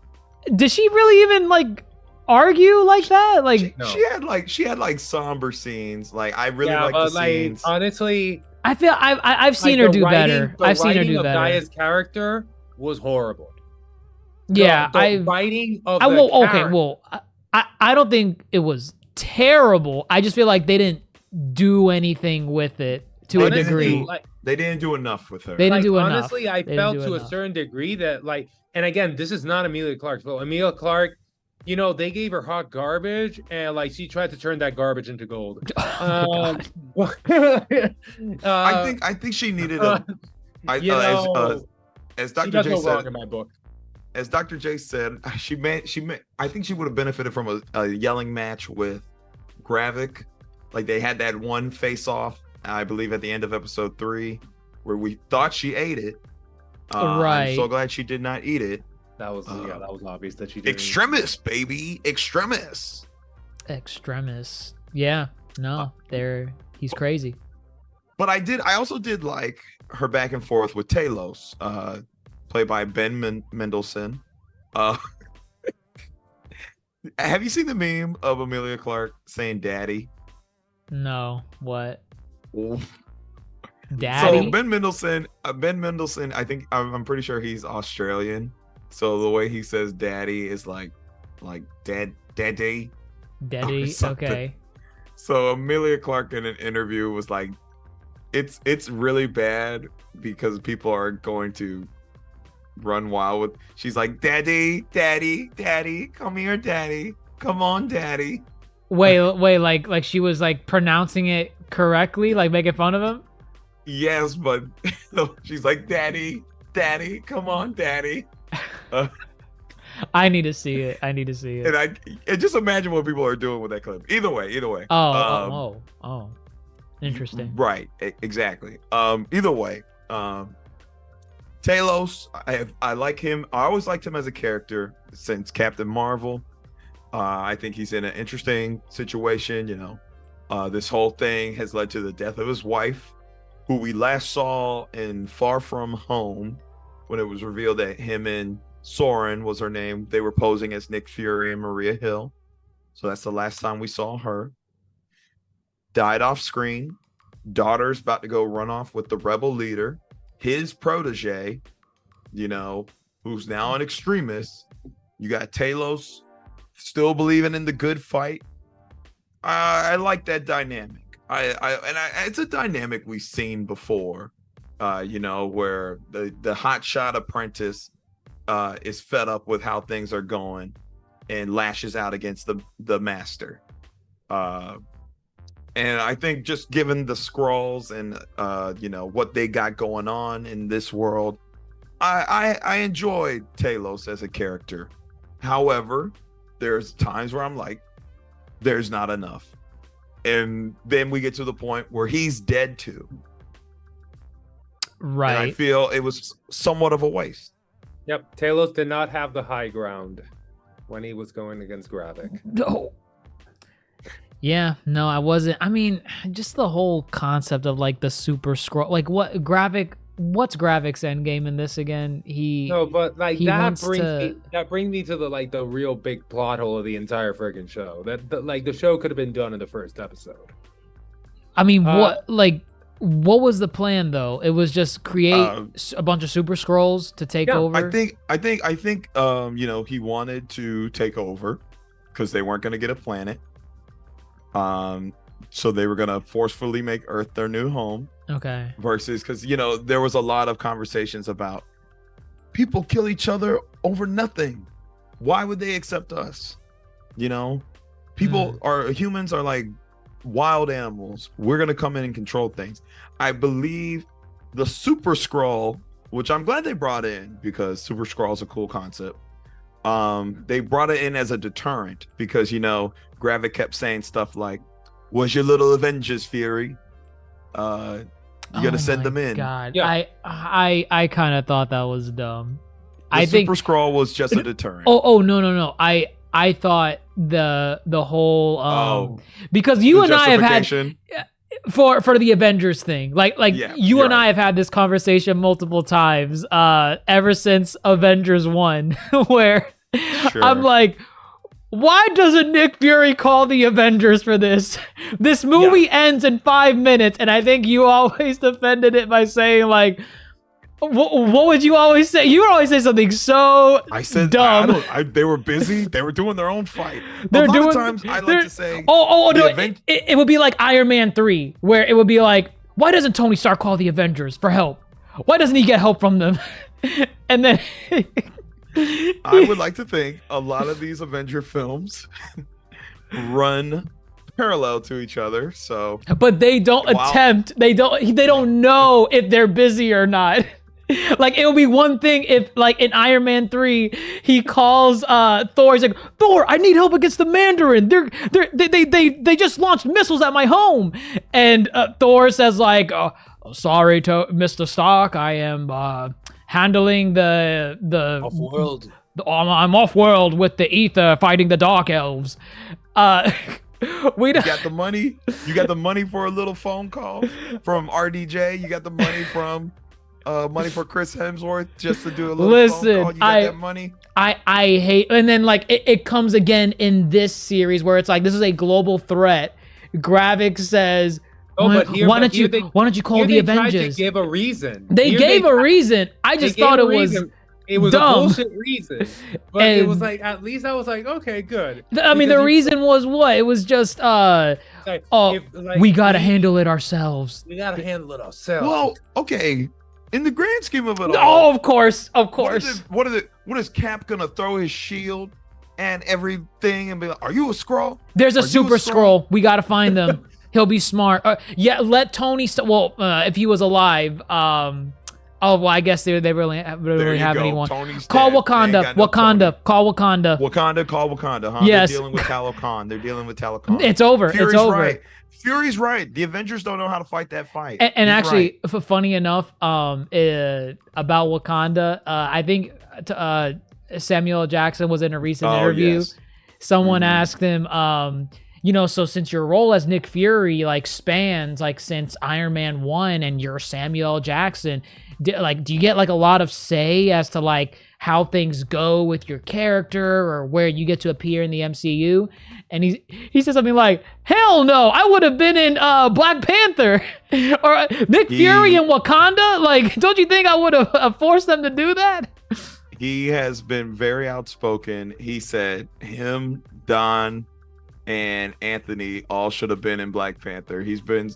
Did she really even like argue like that? Like she had like somber scenes. Like I really like the scenes. Honestly, I feel I've seen her do better. I've seen her do better. Gaia's character was horrible. The writing of I don't think it was terrible. I just feel like they didn't do anything with it to a degree. They didn't do enough with her. They didn't do enough. Honestly, I felt to a certain degree that and again, this is not Amelia Clark's fault. Amelia Clark, they gave her hot garbage and she tried to turn that garbage into gold. I think she needed as Dr. J said in my book. As Dr. J said, I think she would have benefited from a yelling match with Gravik. Like they had that one face off, I believe at the end of episode 3, where we thought she ate it. Right. I'm so glad she did not eat it. That was obvious that she did. Extremis, baby. Extremis. Yeah. No, he's crazy. But I also did like her back and forth with Talos, played by Ben Mendelsohn. Have you seen the meme of Amelia Clark saying daddy? No. What? Daddy? So Ben Mendelsohn, I'm pretty sure he's Australian. So the way he says daddy is like daddy. Okay. So Amelia Clark in an interview was like, it's really bad because people are going to run wild with. She's like, daddy, come here, daddy, come on, daddy. Wait, like she was like pronouncing it correctly, like making fun of him. Yes, but she's like, daddy, come on, daddy. I need to see it. And just imagine what people are doing with that clip. Either way. Oh. Interesting. Right. Exactly. Either way. Talos, I like him. I always liked him as a character since Captain Marvel. I think he's in an interesting situation. This whole thing has led to the death of his wife, who we last saw in Far From Home, when it was revealed that him and Soren was her name. They were posing as Nick Fury and Maria Hill. So that's the last time we saw her. Died off screen. Daughter's about to go run off with the rebel leader, his protege, who's now an extremist. You got Talos still believing in the good fight. I like that dynamic. It's a dynamic we've seen before, where the hotshot apprentice is fed up with how things are going and lashes out against the master. And I think just given the Skrulls and what they got going on in this world, I enjoyed Talos as a character. However, there's times where I'm like, there's not enough. And then we get to the point where he's dead too. Right. And I feel it was somewhat of a waste. Yep. Talos did not have the high ground when he was going against Gravik. No. Yeah, no, I wasn't. I mean, just the whole concept of like the super Skrull, like what's Gravik's endgame in this again? That brings me to the real big plot hole of the entire friggin' show. The show could have been done in the first episode. I mean, what What was the plan though? It was just create a bunch of Super Scrolls to take over. I think you know, he wanted to take over because they weren't going to get a planet. So they were going to forcefully make Earth their new home. Okay. Versus, because, you know, there was a lot of conversations about people kill each other over nothing. Why would they accept us? You know, humans are like wild animals. We're going to come in and control things. I believe the Super Skrull, which I'm glad they brought in because Super Skrull is a cool concept. They brought it in as a deterrent because, you know, Gravik kept saying stuff like, "What's your little Avengers, Fury? You gotta send them in." God, Yeah. I kind of thought that was dumb. The Super Skrull was just a deterrent. Oh no. I thought the whole because you and I have had for the Avengers thing. Like you and I have had this conversation multiple times ever since Avengers 1 where I'm like, why doesn't Nick Fury call the Avengers for this? This movie ends in 5 minutes, and I think you always defended it by saying like, what would you always say? You would always say something so dumb. They were busy. They were doing their own fight. They're a lot doing, of times I like to say, no, it would be like Iron Man 3, where it would be like, why doesn't Tony Stark call the Avengers for help? Why doesn't he get help from them? And then I would like to think a lot of these Avenger films run parallel to each other. So, but they don't attempt. They don't know if they're busy or not. Like it would be one thing if, like in Iron Man 3, he calls Thor. He's like, "Thor, I need help against the Mandarin. They just launched missiles at my home." And Thor says like, "Sorry to Mr. Stark, I am handling the off-world. I'm off-world with the ether fighting the Dark Elves." You got the money. You got the money for a little phone call from RDJ. You got the money from money for Chris Hemsworth just to do a little phone call. You got that money. I hate, and then like it comes again in this series where it's like this is a global threat. Gravik says, why don't you call the Avengers? Tried to give a reason. They gave a reason. I just thought it was. It was dumb. a bullshit reason, but it was like, at least I was like, okay, good. I mean, the reason was what? It was just, we gotta handle it ourselves. We gotta handle it ourselves. Well, okay. In the grand scheme of it all, of course. What is Cap gonna throw his shield and everything and be like, "Are you a Skrull? There's a Super Skrull. We gotta find them. He'll be smart. Let Tony. If he was alive, oh, well, I guess they really have anyone. Call Wakanda. Call Wakanda, huh? Yes. They're dealing with Talokan. It's over. Fury's it's over. Right. Fury's right. The Avengers don't know how to fight that fight. And actually, funny enough, about Wakanda, I think Samuel L. Jackson was in a recent interview. Yes. Someone asked him, so since your role as Nick Fury like spans like since Iron Man 1 and you're Samuel L. Jackson, do you get like a lot of say as to like how things go with your character or where you get to appear in the MCU? And he said something like, "Hell no, I would have been in Black Panther or Nick Fury in Wakanda. Like, don't you think I would have forced them to do that?" He has been very outspoken. He said him, Don, and Anthony all should have been in Black Panther. He's been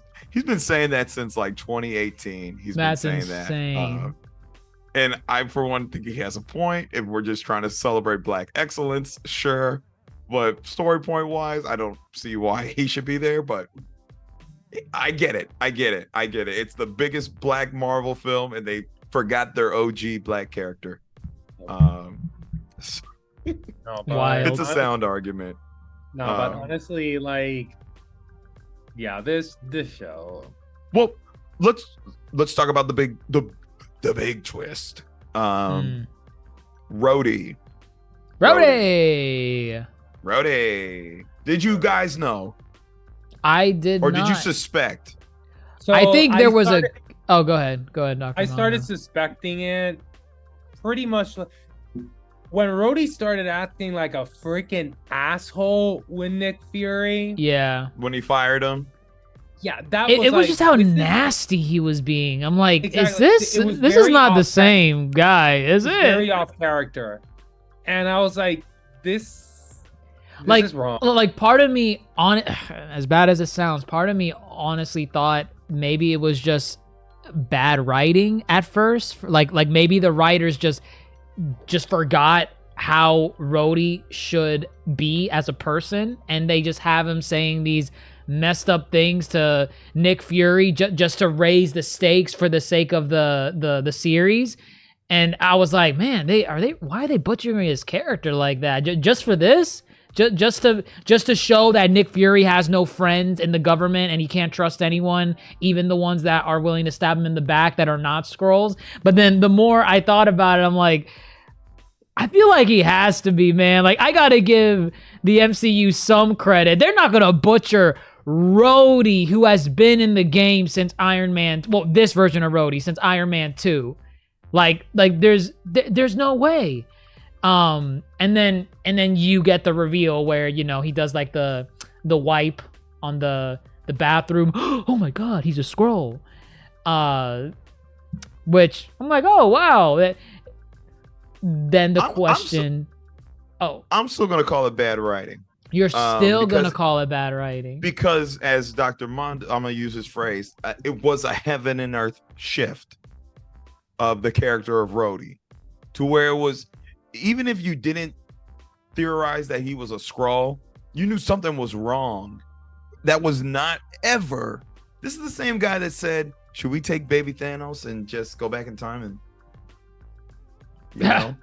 saying that since like 2018. That's insane. And I, for one, think he has a point. If we're just trying to celebrate Black excellence, sure. But story point wise, I don't see why he should be there. But I get it. It's the biggest Black Marvel film, and they forgot their OG Black character. It's a sound argument. No, but honestly, like, yeah, this show. Well, let's talk about the big twist. Rhodey. Did you guys know? I did not. Or did you suspect? So I think there was a. Oh, go ahead, Dr. I started suspecting it pretty much when Rhodey started acting like a freaking asshole with Nick Fury. Yeah. When he fired him. yeah, that It was was like, just how this is- nasty he was being. I'm like, Exactly. is It was this is very not the off- same guy, is It's it? very off character, and I was like, this Like, is wrong. like part of me, on as bad as it sounds, part of me honestly thought maybe it was just bad writing at first. Like maybe the writers just forgot how Rhodey should be as a person, and they just have him saying these messed up things to Nick Fury just to raise the stakes for the sake of the series. And I was like, man, why are they butchering his character like that? Just for this? Just to show that Nick Fury has no friends in the government and he can't trust anyone, even the ones that are willing to stab him in the back that are not Skrulls. But then the more I thought about it, I'm like, I feel like he has to be, man. Like, I gotta give the MCU some credit. They're not gonna butcher Rhodey, who has been in the game since Iron Man. Well, this version of Rhodey since Iron Man 2. Like there's no way. And then you get the reveal where, you know, he does like the wipe on the bathroom. Oh my God, he's a Skrull. Which I'm like, oh wow. Then the question. I'm still gonna call it bad writing. You're still gonna because- call it bad writing. Because as Dr. Mond, I'm gonna use his phrase, it was a heaven and earth shift of the character of Rhodey, to where it was, even if you didn't theorize that he was a Skrull, you knew something was wrong. That was not ever. This is the same guy that said, "Should we take baby Thanos and just go back in time and, you know?"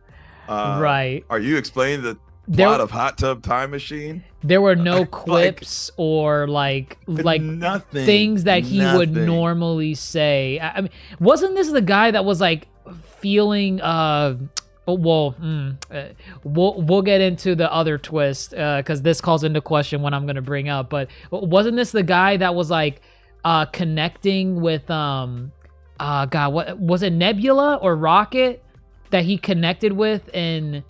Right. Are you explaining the There- plot of Hot Tub Time Machine? There were no quips or like nothing, things that he would nothing. normally say. I mean, wasn't this the guy that was like feeling we'll get into the other twist because this calls into question what I'm gonna bring up. But wasn't this the guy that was like connecting with God, what was it, Nebula or Rocket that he connected with in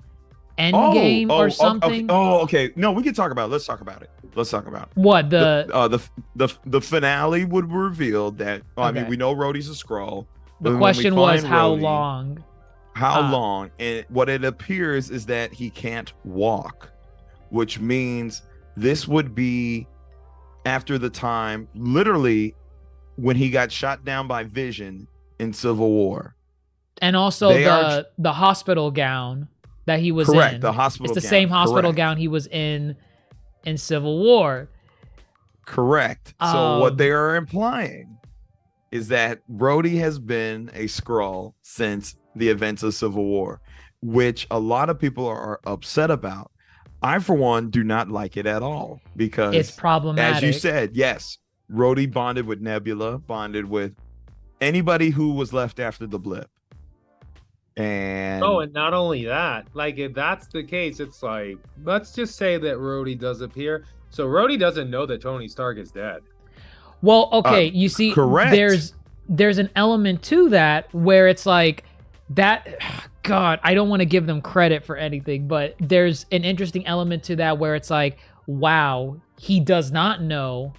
Endgame or something? Okay. No, we can talk about it. Let's talk about it. What the finale would reveal that. I mean, Okay. we know Rhodey's a Skrull. The but when we question was find how Rhodey, long? How long? And what it appears is that he can't walk, which means this would be after the time, literally, when he got shot down by Vision in Civil War. And also the hospital gown that he was in. Correct, the hospital It's the gown, same hospital correct. gown he was in Civil War. Correct. So what they are implying is that Rhodey has been a Skrull since the events of Civil War, which a lot of people are upset about. I, for one, do not like it at all because It's problematic. as you said, yes, Rhodey bonded with Nebula, bonded with anybody who was left after the blip. And Oh, and not only that, like if that's the case, it's like, let's just say that Rhodey does appear. So Rhodey doesn't know that Tony Stark is dead. Well, okay, you see, correct. there's an element to that where it's like that. God, I don't want to give them credit for anything, but there's an interesting element to that where it's like, wow, he does not know.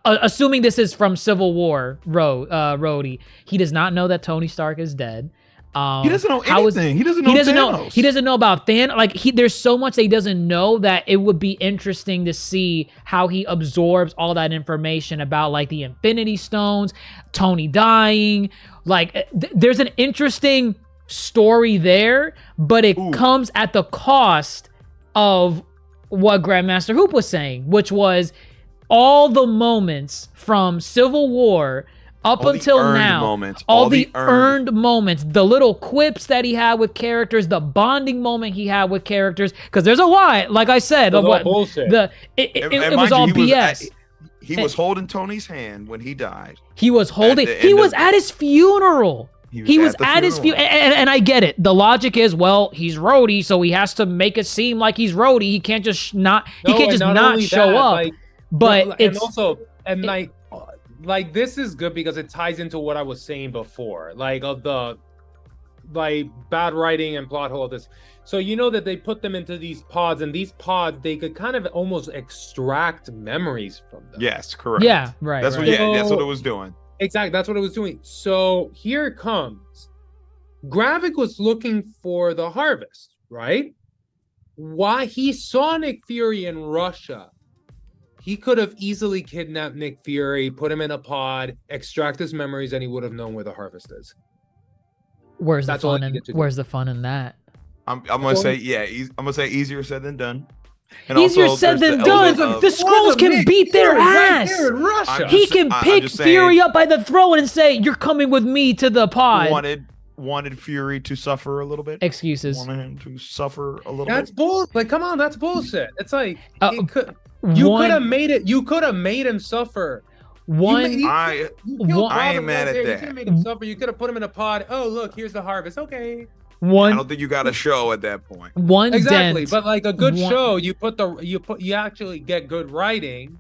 Assuming this is from Civil War, Rhodey, he does not know that Tony Stark is dead. he doesn't know anything. He doesn't know Thanos. He doesn't know about Thanos. Like there's so much that he doesn't know that it would be interesting to see how he absorbs all that information about like the Infinity Stones, Tony dying. Like there's an interesting story there, but it comes at the cost of what Grandmaster Hoop was saying, which was all the moments from Civil War up All the until earned now, moments, all the earned moments, the little quips that he had with characters, the bonding moment he had with characters, because there's a lot, like I said, It was all bullshit. It was all BS. He was holding Tony's hand when he died. He was holding. He was at his funeral. He was at his funeral, and I get it. The logic is, well, he's Rhodey, so he has to make it seem like he's Rhodey. He can't just not. He can't just not show up. Like, but and also, and like this is good because it ties into what I was saying before, like of the like bad writing and plot hole of this. So you know that they put them into these pods, and these pods they could kind of almost extract memories from them. Yes, correct. Yeah, right. That's right. what. Yeah, that's what it was doing. Exactly, that's what it was doing. So here it comes. Gravik was looking for the harvest, right? Why he saw Nick Fury in Russia. He could have easily kidnapped Nick Fury, put him in a pod, extract his memories, and he would have known where the harvest is. Where's That's the all fun I in get to do. Where's the fun in that? I'm gonna say I'm gonna say easier said than done. And Easier also, said there's than the done. element of- The Skrulls can Nick beat their Fury right ass. there in Russia. He can I'm pick just saying- Fury up by the throat and say, "You're coming with me to the pod." wanted Fury to suffer a little bit. Excuses. Wanted him to suffer a little That's bit. bull. Like, come on, that's bullshit. It's like you could have made it. You could have made him suffer. One. I ain't mad at You that. could have made him suffer. You could have put him in a pod. Oh, look, here's the harvest. Okay. I One. don't think you got a show at that point. One Exactly. dent. But like a good One- show, you actually get good writing,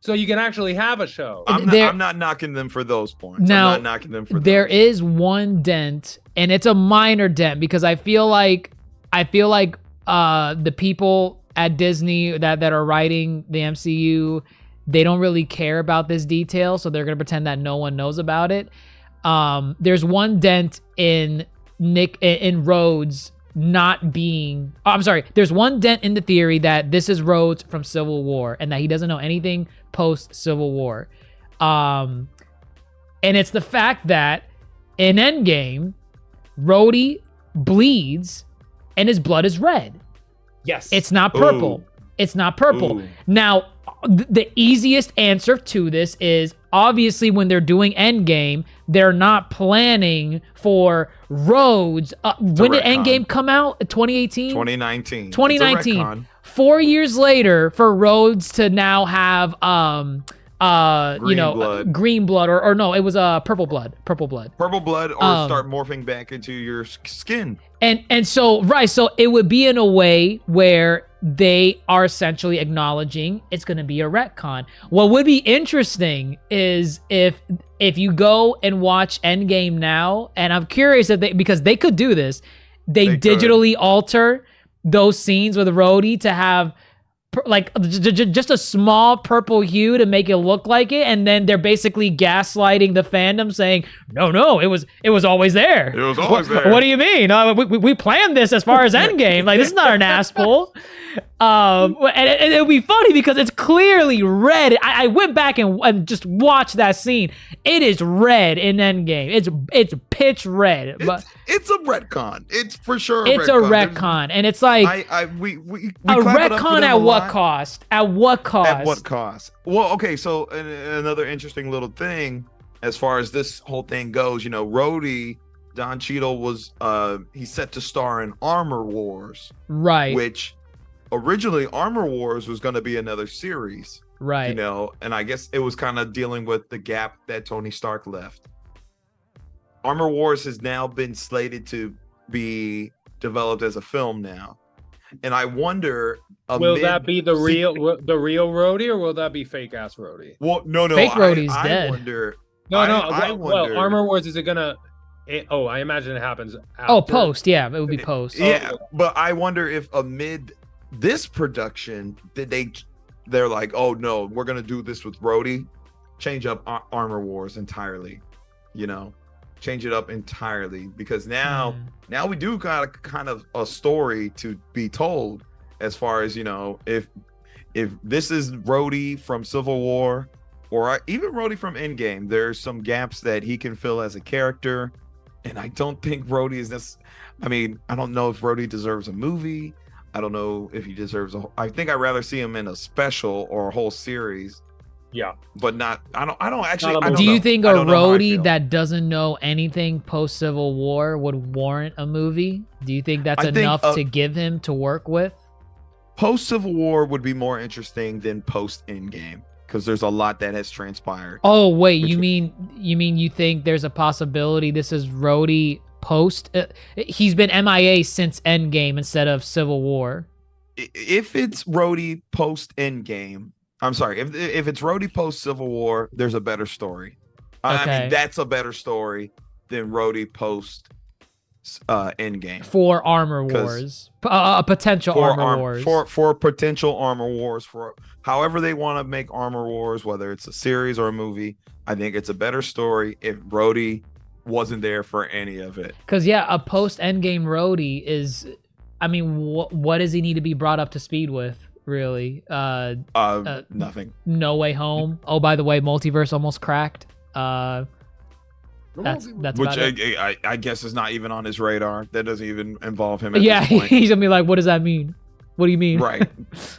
so you can actually have a show. I'm not knocking them for those points. Now, I'm not knocking them for There those. is one dent, and it's a minor dent because I feel like the people at Disney that are writing the MCU, they don't really care about this detail, so they're gonna pretend that no one knows about it. There's one dent in Rhodes not being. Oh, I'm sorry. There's one dent in the theory that this is Rhodes from Civil War and that he doesn't know anything post Civil War. And it's the fact that in Endgame, Rhodey bleeds and his blood is red. Yes. It's not purple. Ooh. It's not purple. Ooh. Now, the easiest answer to this is obviously when they're doing Endgame, they're not planning for Rhodes. When did retcon. Endgame come out? 2018? 2019. It's a 2019. retcon. 4 years later, for Rhodes to now have green blood or no, it was purple blood. Purple blood or start morphing back into your skin. And so it would be in a way where they are essentially acknowledging it's going to be a retcon. What would be interesting is if you go and watch Endgame now, and I'm curious because they could do this, they digitally alter those scenes with Rhodey to have like just a small purple hue to make it look like it, and then they're basically gaslighting the fandom saying no, it was always there. It was always there. What do you mean? We planned this as far as Endgame. Like, this is not an ass pull. And it would be funny because it's clearly red. I went back and just watched that scene. It is red in Endgame. It's pitch red. But it's a retcon. It's for sure. It's a retcon, and it's like we a clap it up for retcon them at a what lot. cost? At what cost? At what cost? Well, okay. So another interesting little thing, as far as this whole thing goes, Rhodey, Don Cheadle was he's set to star in Armor Wars, Right. which originally Armor Wars was going to be another series, Right. and I guess it was kind of dealing with the gap that Tony Stark left. Armor Wars has now been slated to be developed as a film now, and I wonder, will that be the real Rhodey, or will that be fake ass Rhodey? Well, no, Fake Rhodey's I dead. wonder. I wonder. well, Armor Wars, is it gonna? I imagine it happens. Oh, after. post. Yeah, it would be post. Yeah, but I wonder if amid this production that they're like, oh no, we're gonna do this with Rhodey, change up Armor Wars entirely, change it up entirely, because now we do got kind of a story to be told, as far as if this is Rhodey from Civil War or even Rhodey from Endgame, there's some gaps that he can fill as a character, and I don't think Rhodey is this. I mean, I don't know if Rhodey deserves a movie. I don't know if he deserves I think I'd rather see him in a special or a whole series. Yeah, but not. I don't actually. Not a I don't Do you know. think I a don't know how I Rhodey feel. that doesn't know anything post Civil War would warrant a movie? Do you think that's I think, enough to give him to work with? Post Civil War would be more interesting than post Endgame, because there's a lot that has transpired. Oh wait, Which- you mean you think there's a possibility this is Rhodey post? He's been MIA since Endgame instead of Civil War. If it's Rhodey post Endgame, I'm sorry. If it's Rhodey post Civil War, there's a better story. I Okay. mean, that's a better story than Rhodey post Endgame. For Armor 'Cause Wars, potential Armor Wars. for potential Armor Wars, for however they want to make Armor Wars, whether it's a series or a movie. I think it's a better story if Rhodey wasn't there for any of it. Because yeah, a post Endgame Rhodey is, I mean, what does he need to be brought up to speed with? Really? Nothing. No Way Home. Oh, by the way, multiverse almost cracked. That's Which about it. I guess is not even on his radar. That doesn't even involve him. At Yeah, this point. he's gonna be like, "What does that mean? What do you mean?" Right.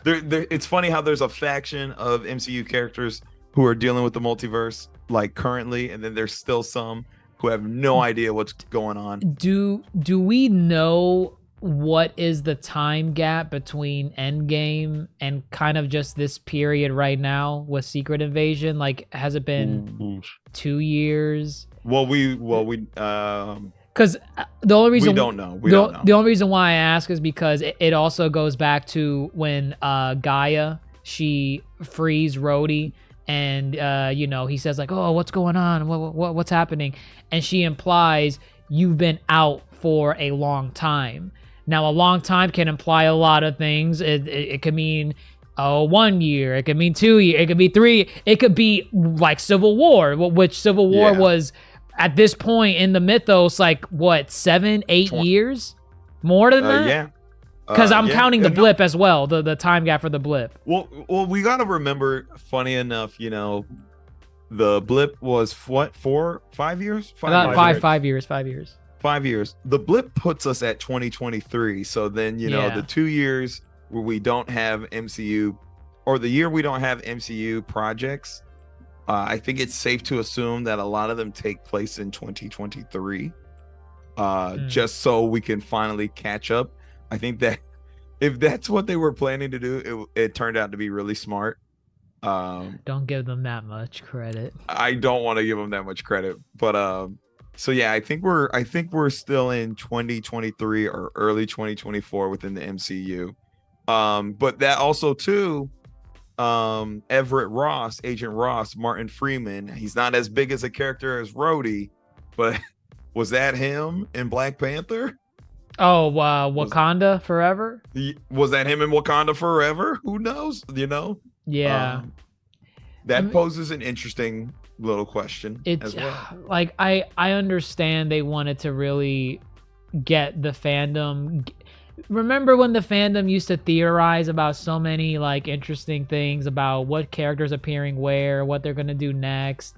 It's funny how there's a faction of MCU characters who are dealing with the multiverse like currently, and then there's still some who have no idea what's going on. Do we know what is the time gap between Endgame and kind of just this period right now with Secret Invasion? Like, has it been 2 years? Well, we because the only reason we don't know. We don't know. The only reason why I ask is because it also goes back to when Gaia, she frees Rhodey, and you know, he says like, "Oh, what's going on? What's happening?" And she implies you've been out for a long time. Now, a long time can imply a lot of things. It could mean 1 year. It could mean 2 years. It could be 3. It could be like Civil War, which Civil War was at this point in the mythos, like what, 7, 8 years? More than that? Yeah. Because I'm counting the blip as well, the time gap for the blip. Well, we got to remember, funny enough, you know, the blip was what, 5 years? 5 years. 5 years. The blip puts us at 2023. So then, you know, the 2 years where we don't have MCU, or the year we don't have MCU projects, I think it's safe to assume that a lot of them take place in 2023, just so we can finally catch up. I think that if that's what they were planning to do, it turned out to be really smart. Don't give them that much credit. I don't want to give them that much credit, but so yeah, I think we're still in 2023 or early 2024 within the MCU. But that also too, Everett Ross, Agent Ross, Martin Freeman, he's not as big as a character as Rhodey, but was that him in Black Panther? Oh, Wakanda Forever? Was that him in Wakanda Forever? Who knows? You know? Yeah. That poses an interesting little question as well. Like, I understand they wanted to really get the fandom. Remember when the fandom used to theorize about so many like interesting things about what characters appearing where, what they're gonna do next?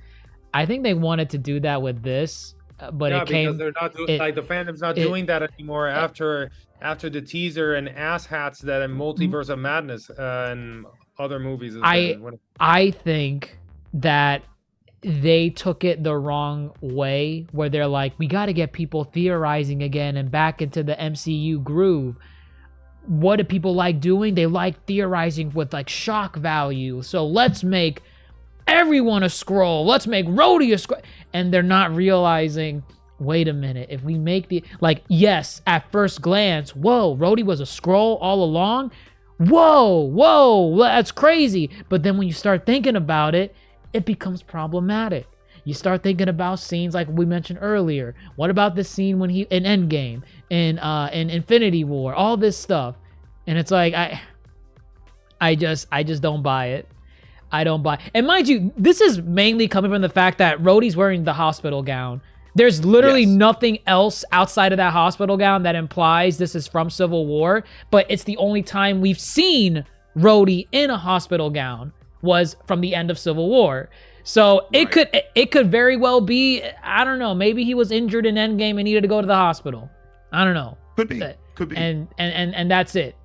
I think they wanted to do that with this, but it came because they're not doing, like, the fandom's not doing that anymore after the teaser and ass hats that in Multiverse of Madness and other movies. I think that they took it the wrong way, where they're like, we got to get people theorizing again and back into the MCU groove. What do people like doing? They like theorizing with like shock value. So let's make everyone a Skrull. Let's make Rhodey a Skrull. And they're not realizing, wait a minute, if we make yes, at first glance, whoa, Rhodey was a Skrull all along. Whoa, that's crazy. But then when you start thinking about it, it becomes problematic. You start thinking about scenes like we mentioned earlier. What about this scene when he in Endgame, in Infinity War, all this stuff, and it's like I just don't buy it. I don't buy. And mind you, this is mainly coming from the fact that Rhodey's wearing the hospital gown. There's literally nothing else outside of that hospital gown that implies this is from Civil War, but it's the only time we've seen Rhodey in a hospital gown was from the end of Civil War. So it could very well be, I don't know, maybe he was injured in Endgame and needed to go to the hospital. I don't know. Could be. And that's it.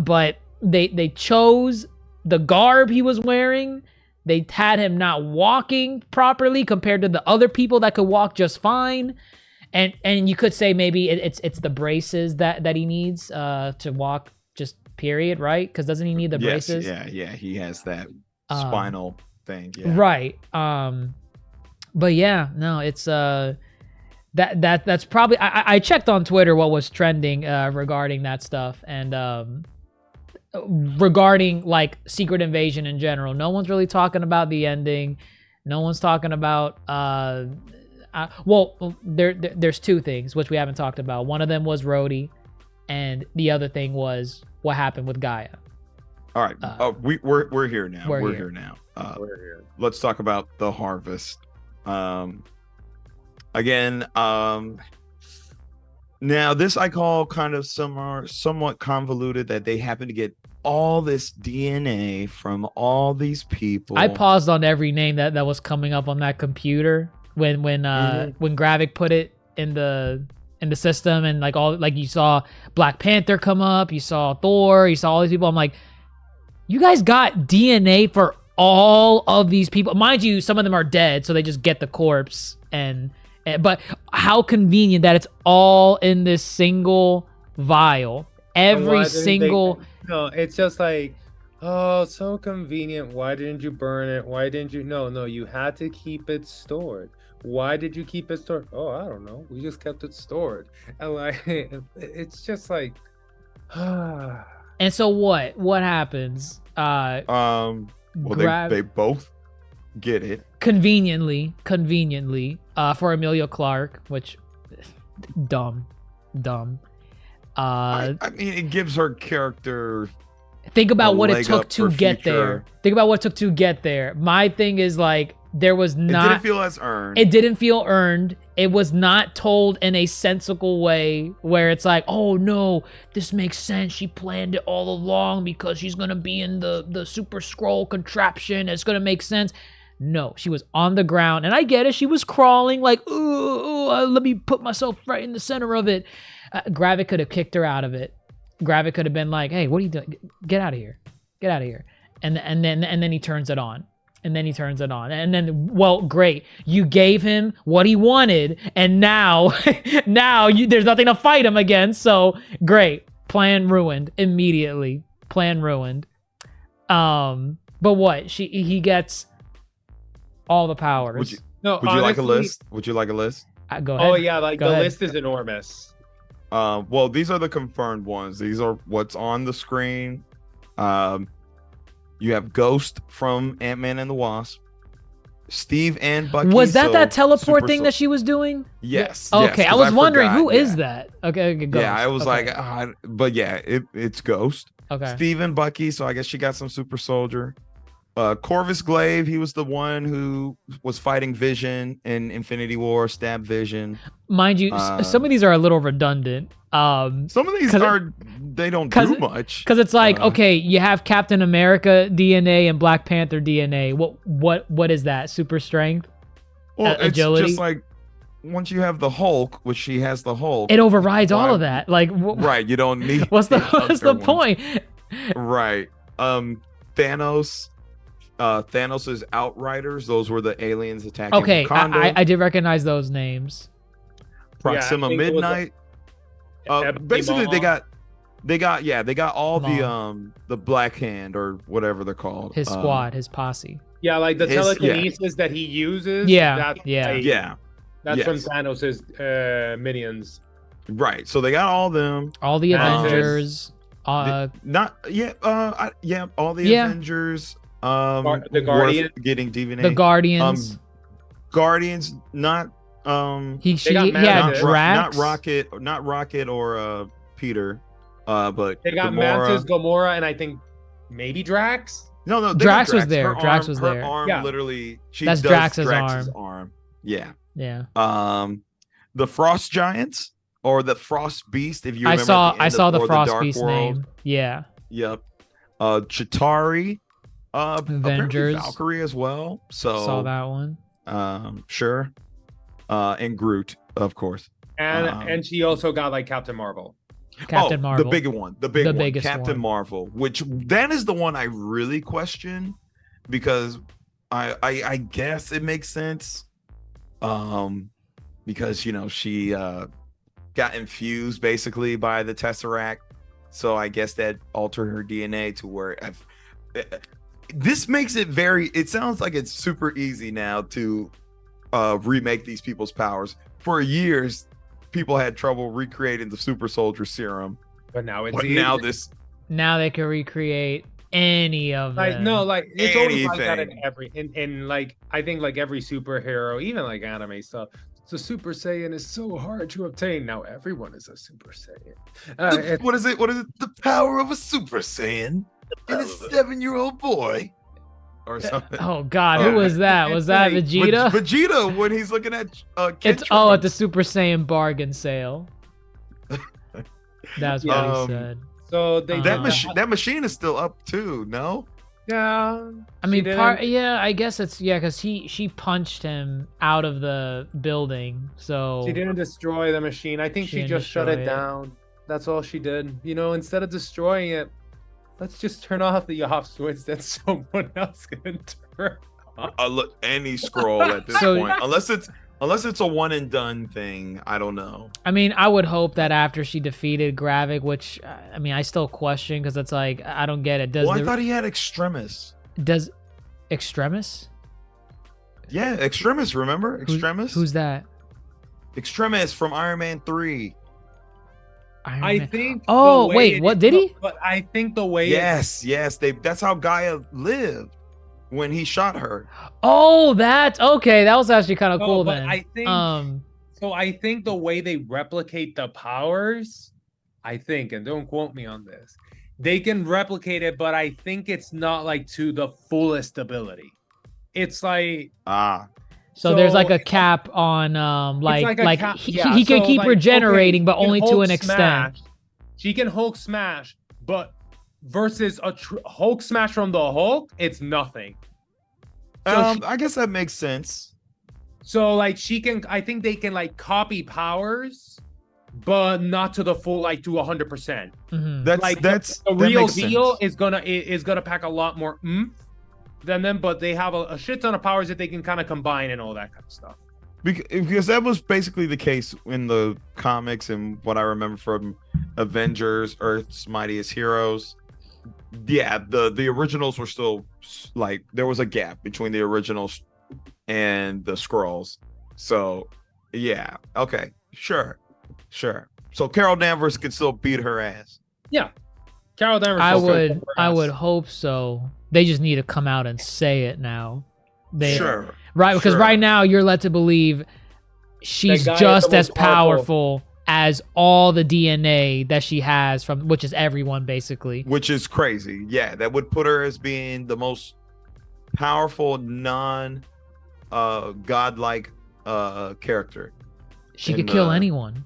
But they chose the garb he was wearing. They had him not walking properly compared to the other people that could walk just fine. And you could say maybe it's the braces that he needs to walk, just period, right? Because doesn't he need the braces? Yeah, he has that spinal thing. Yeah. Right. But yeah, no, it's that's probably I checked on Twitter what was trending regarding that stuff, and regarding like Secret Invasion in general. No one's really talking about the ending. No one's talking about there's two things which we haven't talked about. One of them was Rhodey, and the other thing was what happened with Gaia. All right, we're here now. We're here now. We're here. Let's talk about the harvest. Again, now this I call kind of somewhat convoluted, that they happen to get all this DNA from all these people. I paused on every name that was coming up on that computer when Gravik put it in the system, and like you saw Black Panther come up, you saw Thor, you saw all these people. I'm like, you guys got DNA for all of these people. Mind you, some of them are dead, so they just get the corpse but how convenient that it's all in this single vial. Every single. No, it's just like, oh, so convenient. Why didn't you burn it? Why didn't you? No, you had to keep it stored. Why did you keep it stored? Oh, I don't know. We just kept it stored. And like, it's just like, And so what happens? Well, they both get it conveniently for Emilia Clarke, which dumb. I mean, it gives her character. Think about what it took to get there. Think about what it took to get there. My thing is like, there was not. It didn't feel as earned. It didn't feel earned. It was not told in a sensical way where it's like, oh no, this makes sense. She planned it all along because she's gonna be in the Super Scroll contraption. It's gonna make sense. No, she was on the ground, and I get it. She was crawling like, ooh, let me put myself right in the center of it. Gravik could have kicked her out of it. Gravik could have been like, hey, what are you doing? Get out of here. Get out of here. And then he turns it on. And then, well, great. You gave him what he wanted, and now there's nothing to fight him against. So great. Plan ruined immediately. Plan ruined. But what? He gets all the powers. Would you like a list? Would you like a list? Go ahead. Oh yeah, like Go the ahead. list is enormous. Well, these are the confirmed ones. These are what's on the screen. You have Ghost from Ant-Man and the Wasp, Steve and Bucky. Was that so teleport thing that she was doing? Yes. Okay, yes, I was wondering forgot, who is that? Okay, Ghost. Yeah, I was okay. like, but yeah, it's Ghost. Okay. Steve and Bucky, so I guess she got some super soldier. Corvus Glaive, he was the one who was fighting Vision in Infinity War, stab Vision. Mind you, some of these are a little redundant. Some of these they don't do much. Because it's like, okay, you have Captain America DNA and Black Panther DNA. What is that? Super strength? Well, agility? It's just like once you have the Hulk, which she has the Hulk. It overrides all of that. Like, right, you don't need. What's the point? Right. Thanos. Thanos's Outriders. Those were the aliens attacking. Okay, Wakanda. I did recognize those names. Proxima Midnight. Basically, they got all the Black Hand or whatever they're called. His squad, his posse. Yeah, like the telekinesis that he uses. Yeah. That's from Thanos's minions. Right. So they got all them. All the Avengers. All the Avengers. The Guardians getting DNA. The Guardians. Guardians, not Drax. not Rocket or Peter, but they got Gamora. Mantis, Gamora, and I think maybe Drax. No, Drax was there. Her was arm, there. Her arm literally. That's Drax's arm. Yeah. Yeah. The Frost Giants or the Frost Beast. If you remember, I saw the Frost Dark Beast World. name. Yeah. Yep. Chitauri. Avengers. Valkyrie as well. So saw that one. Sure. And Groot, of course. And she also got like Captain Marvel. Captain Marvel. The big one. The big one. Biggest Captain one. Marvel, which that is the one I really question because I guess it makes sense. Because she got infused basically by the Tesseract. So I guess that altered her DNA to where this makes it it sounds like it's super easy now to remake these people's powers. For years, people had trouble recreating the super soldier serum. But now now they can recreate any of them. It's always like that in every in like I think like every superhero, even like anime stuff. The Super Saiyan is so hard to obtain. Now everyone is a Super Saiyan. What is it? What is it? The power of a Super Saiyan in a 7-year-old boy, or something. Oh God, who was that? Was that like Vegeta? Vegeta when he's looking at It's at the Super Saiyan bargain sale. That's what he said. So they that machine is still up too. No. Yeah. I mean, I guess it's because she punched him out of the building. So she didn't destroy the machine. I think she just shut it down. That's all she did. You know, instead of destroying it, let's just turn off the off switch that someone else can turn off. Look, any scroll at this point, unless it's a one and done thing. I don't know. I mean, I would hope that after she defeated Gravik, which I mean, I still question because it's like I don't get it. I thought he had Extremis. Does Extremis? Yeah, Extremis. Remember Extremis? Who's that? Extremis from Iron Man 3. I think. Oh wait, what did he? But I think the way. Yes. That's how Gaia lived when he shot her. Oh, that okay. That was actually kind of cool. But then I think. So I think the way they replicate the powers, I think, and don't quote me on this, they can replicate it, but I think it's not like to the fullest ability. It's like So there's like a cap on he can keep regenerating, but only to an extent. She can Hulk smash, but versus a Hulk smash from the Hulk, it's nothing. So I guess that makes sense. So like I think they can like copy powers, but not to the full, like to 100%. Mm-hmm. That's the real deal is gonna pack a lot more oomph than them, but they have a shit ton of powers that they can kind of combine and all that kind of stuff. Because that was basically the case in the comics and what I remember from Avengers, Earth's Mightiest Heroes. Yeah, the originals were still like there was a gap between the originals and the Skrulls. So yeah, okay, sure. So Carol Danvers can still beat her ass. Yeah, Carol Danvers. I would hope so. They just need to come out and say it now. Sure. Right, because right now you're led to believe she's just as powerful as all the DNA that she has from, which is everyone basically. Which is crazy. Yeah, that would put her as being the most powerful godlike character. She could kill anyone.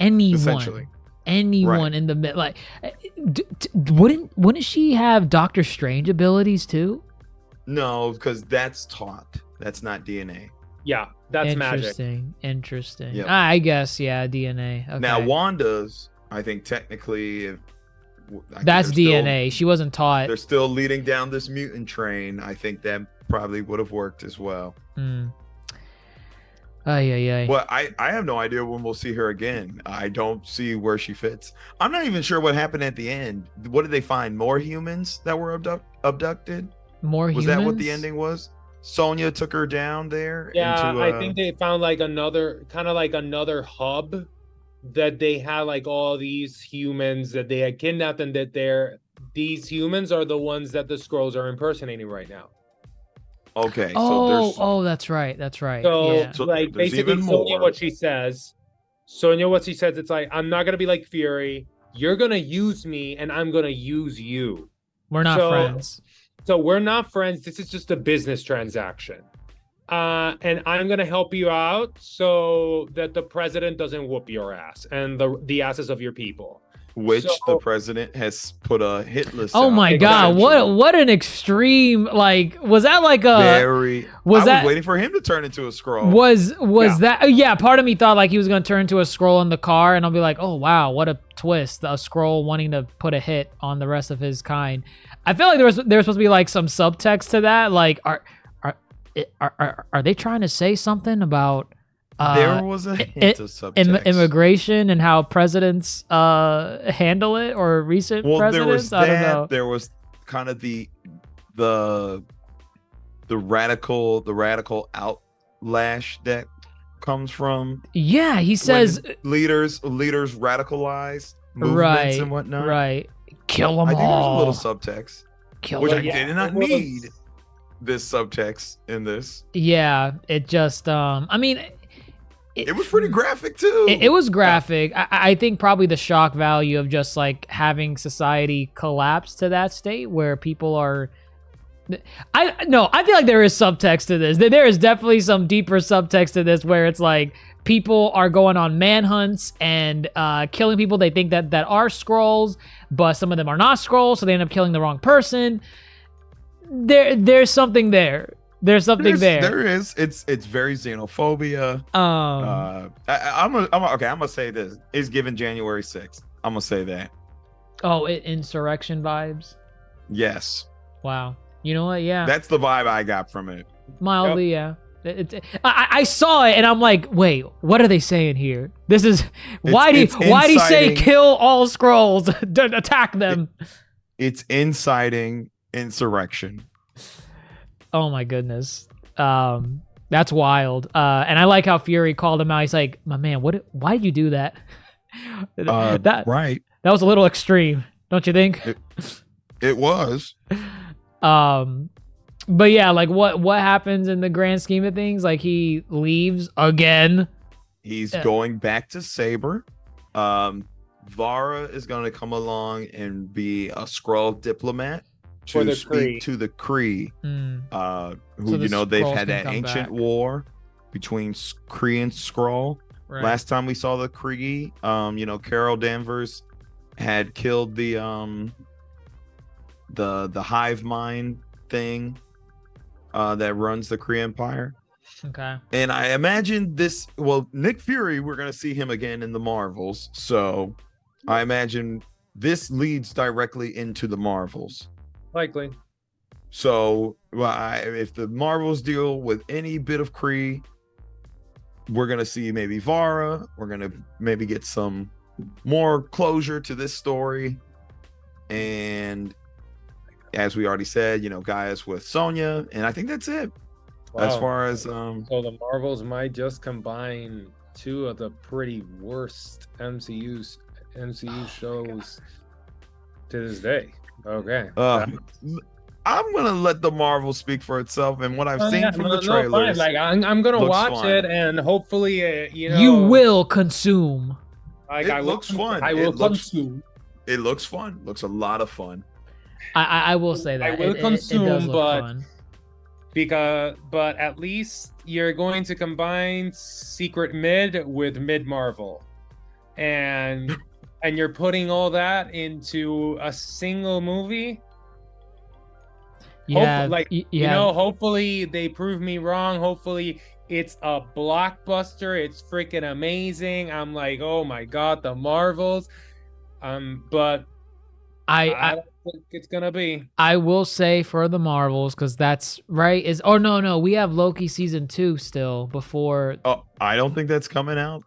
Anyone. Essentially. Anyone in the mid, like, wouldn't she have Doctor Strange abilities too? No, because that's taught. That's not DNA. Yeah, that's magic. Interesting. Yep. I guess, yeah, DNA. Okay. Now Wanda's, I think technically, that's DNA. She wasn't taught. They're still leading down this mutant train. I think that probably would have worked as well. Well, I have no idea when we'll see her again. I don't see where she fits. I'm not even sure what happened at the end. What did they find? More humans that were abducted? More humans? Was that what the ending was? Sonya took her down there? Yeah, I think they found like another hub that they had like all these humans that they had kidnapped, and that these humans are the ones that the Skrulls are impersonating right now. Okay. That's right. So, yeah. like, basically, Sonya, what she says, it's like, I'm not gonna be like Fury. You're gonna use me, and I'm gonna use you. We're not friends. So we're not friends. This is just a business transaction. And I'm gonna help you out so that the president doesn't whoop your ass and the asses of your people. Which the president has put a hit list. Oh my God! What an extreme! Like, was that like a? I was waiting for him to turn into a Skrull. Was that? Yeah, part of me thought like he was gonna turn into a Skrull in the car, and I'll be like, oh wow, what a twist! A Skrull wanting to put a hit on the rest of his kind. I feel like there was supposed to be like some subtext to that. Like, are they trying to say something about? There was a hint of subtext. Immigration and how presidents handle it, or recent presidents. I don't know. There was kind of the radical outlash that comes from. Yeah, he says leaders radicalize movements and whatnot. Right, kill them all. I think there's a little subtext, I did not need this subtext in this. Yeah, it just I mean, It was pretty graphic too. It was graphic. I think probably the shock value of just like having society collapse to that state where people are. I feel like there is subtext to this. There is definitely some deeper subtext to this where it's like people are going on manhunts and killing people they think that are Skrulls, but some of them are not Skrulls, so they end up killing the wrong person. There's something there. There's something there. There is. It's very xenophobia. I'm gonna say this. It's given January 6th. I'm gonna say that. Oh, insurrection vibes. Yes. Wow. You know what? Yeah. That's the vibe I got from it. Mildly, yeah. I saw it and I'm like, wait, what are they saying here? This is why do you say kill all Skrulls? Attack them. It's inciting insurrection. Oh my goodness. That's wild. And I like how Fury called him out. He's like, my man, why did you do that? Right. That was a little extreme, don't you think? It was. But yeah, like what happens in the grand scheme of things? Like he leaves again. He's going back to Saber. Vara is going to come along and be a Skrull diplomat to speak to the Kree, who so they've had that ancient war between Kree and Skrull. Right. Last time we saw the Kree, Carol Danvers had killed the hive mind thing that runs the Kree Empire. Okay. And I imagine Nick Fury, we're going to see him again in the Marvels. So I imagine this leads directly into the Marvels. Likely. So if the Marvels deal with any bit of Kree, we're going to see maybe Vara. We're going to maybe get some more closure to this story. And as we already said, Gaia's with Sonya. And I think that's it. Wow. As far as so the Marvels might just combine two of the pretty worst MCU shows to this day. Okay. I'm gonna let the Marvel speak for itself, and what I've seen from the trailers. Like I'm gonna watch it, and hopefully, you will consume. Like it looks fun. I will consume. It looks fun. Looks a lot of fun. I will say that I will consume, it does look fun. But at least you're going to combine Secret Mid with Mid Marvel, and you're putting all that into a single movie. Yeah, hopefully they prove me wrong. Hopefully it's a blockbuster. It's freaking amazing. I'm like, oh my god, the Marvels. But I don't think it's gonna be. I will say for the Marvels, because that's right. No, we have Loki season 2 still before. Oh, I don't think that's coming out.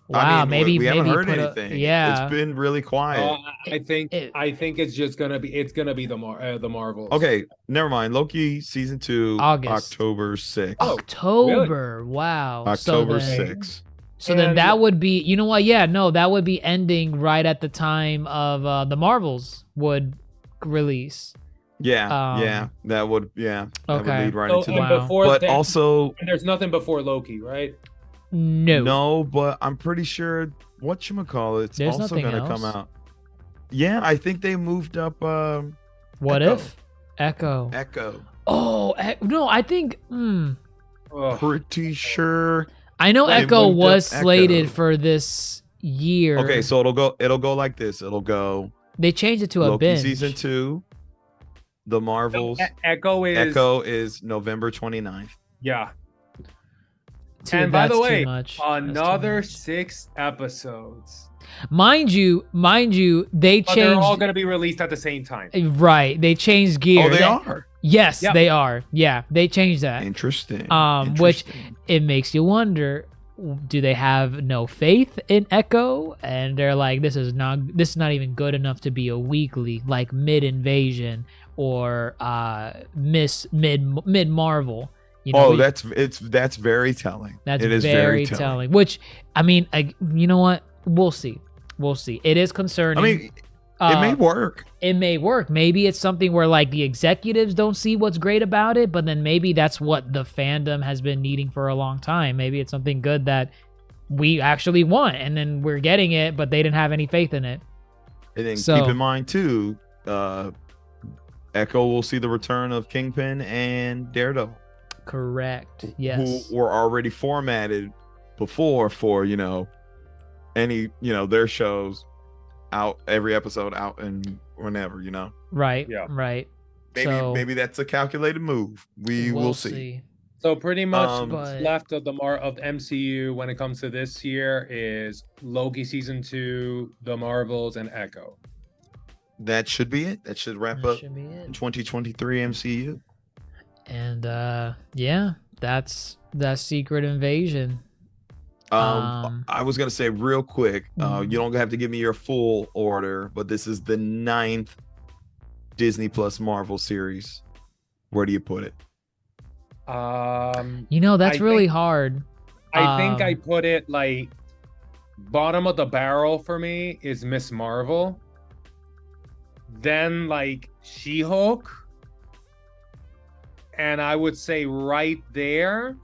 Wow, maybe we haven't heard anything. Yeah, it's been really quiet. I think it's just gonna be. It's gonna be the Marvels. Okay, never mind. Loki season 2, October 6th. October, really? Wow. October 6th. So then that would be. You know what? Yeah, no, that would be ending right at the time of the Marvels would release. Yeah, that would. Yeah, that would lead right into that. But also, there's nothing before Loki, right? No, but I'm pretty sure whatchamacallit's There's also going to come out. Yeah, I think they moved up. What Echo. if Echo? Oh, no, I think. Pretty sure. I know Echo was slated for this year. Okay, so it'll go like this. It'll go. They changed it to Loki a binge. season 2. The Marvels. Echo is November 29th. Yeah. Dude, and by the way, another 6 episodes. Mind you, they changed. They're all going to be released at the same time. Right. They changed gear. Oh, they are? Yes, they are. Yeah, they changed that. Interesting. Which it makes you wonder, do they have no faith in Echo? And they're like, this is not even good enough to be a weekly, like mid-invasion or mid Marvel. That's very telling. It is very telling. Which, I mean, you know what? We'll see. It is concerning. I mean, it may work. It may work. Maybe it's something where like the executives don't see what's great about it, but then maybe that's what the fandom has been needing for a long time. Maybe it's something good that we actually won, and then we're getting it, but they didn't have any faith in it. And then So- keep in mind too, Echo will see the return of Kingpin and Daredevil, Correct. Yes. who were already formatted before for any their shows out, every episode out and whenever Right. Yeah. Right. maybe that's a calculated move. We'll see. So pretty much but- what's left of the MCU when it comes to this year is Loki season 2, The Marvels, and Echo. That should be it. That should wrap That up should be it. 2023 MCU. And yeah, that's Secret Invasion. I was gonna say real quick, Mhm. you don't have to give me your full order, but this is the 9th Disney Plus Marvel series. Where do you put it? That's I really think- hard. I think I Um, put it like bottom of the barrel for me is Miss Marvel. Then like She-Hulk. And I would say right there,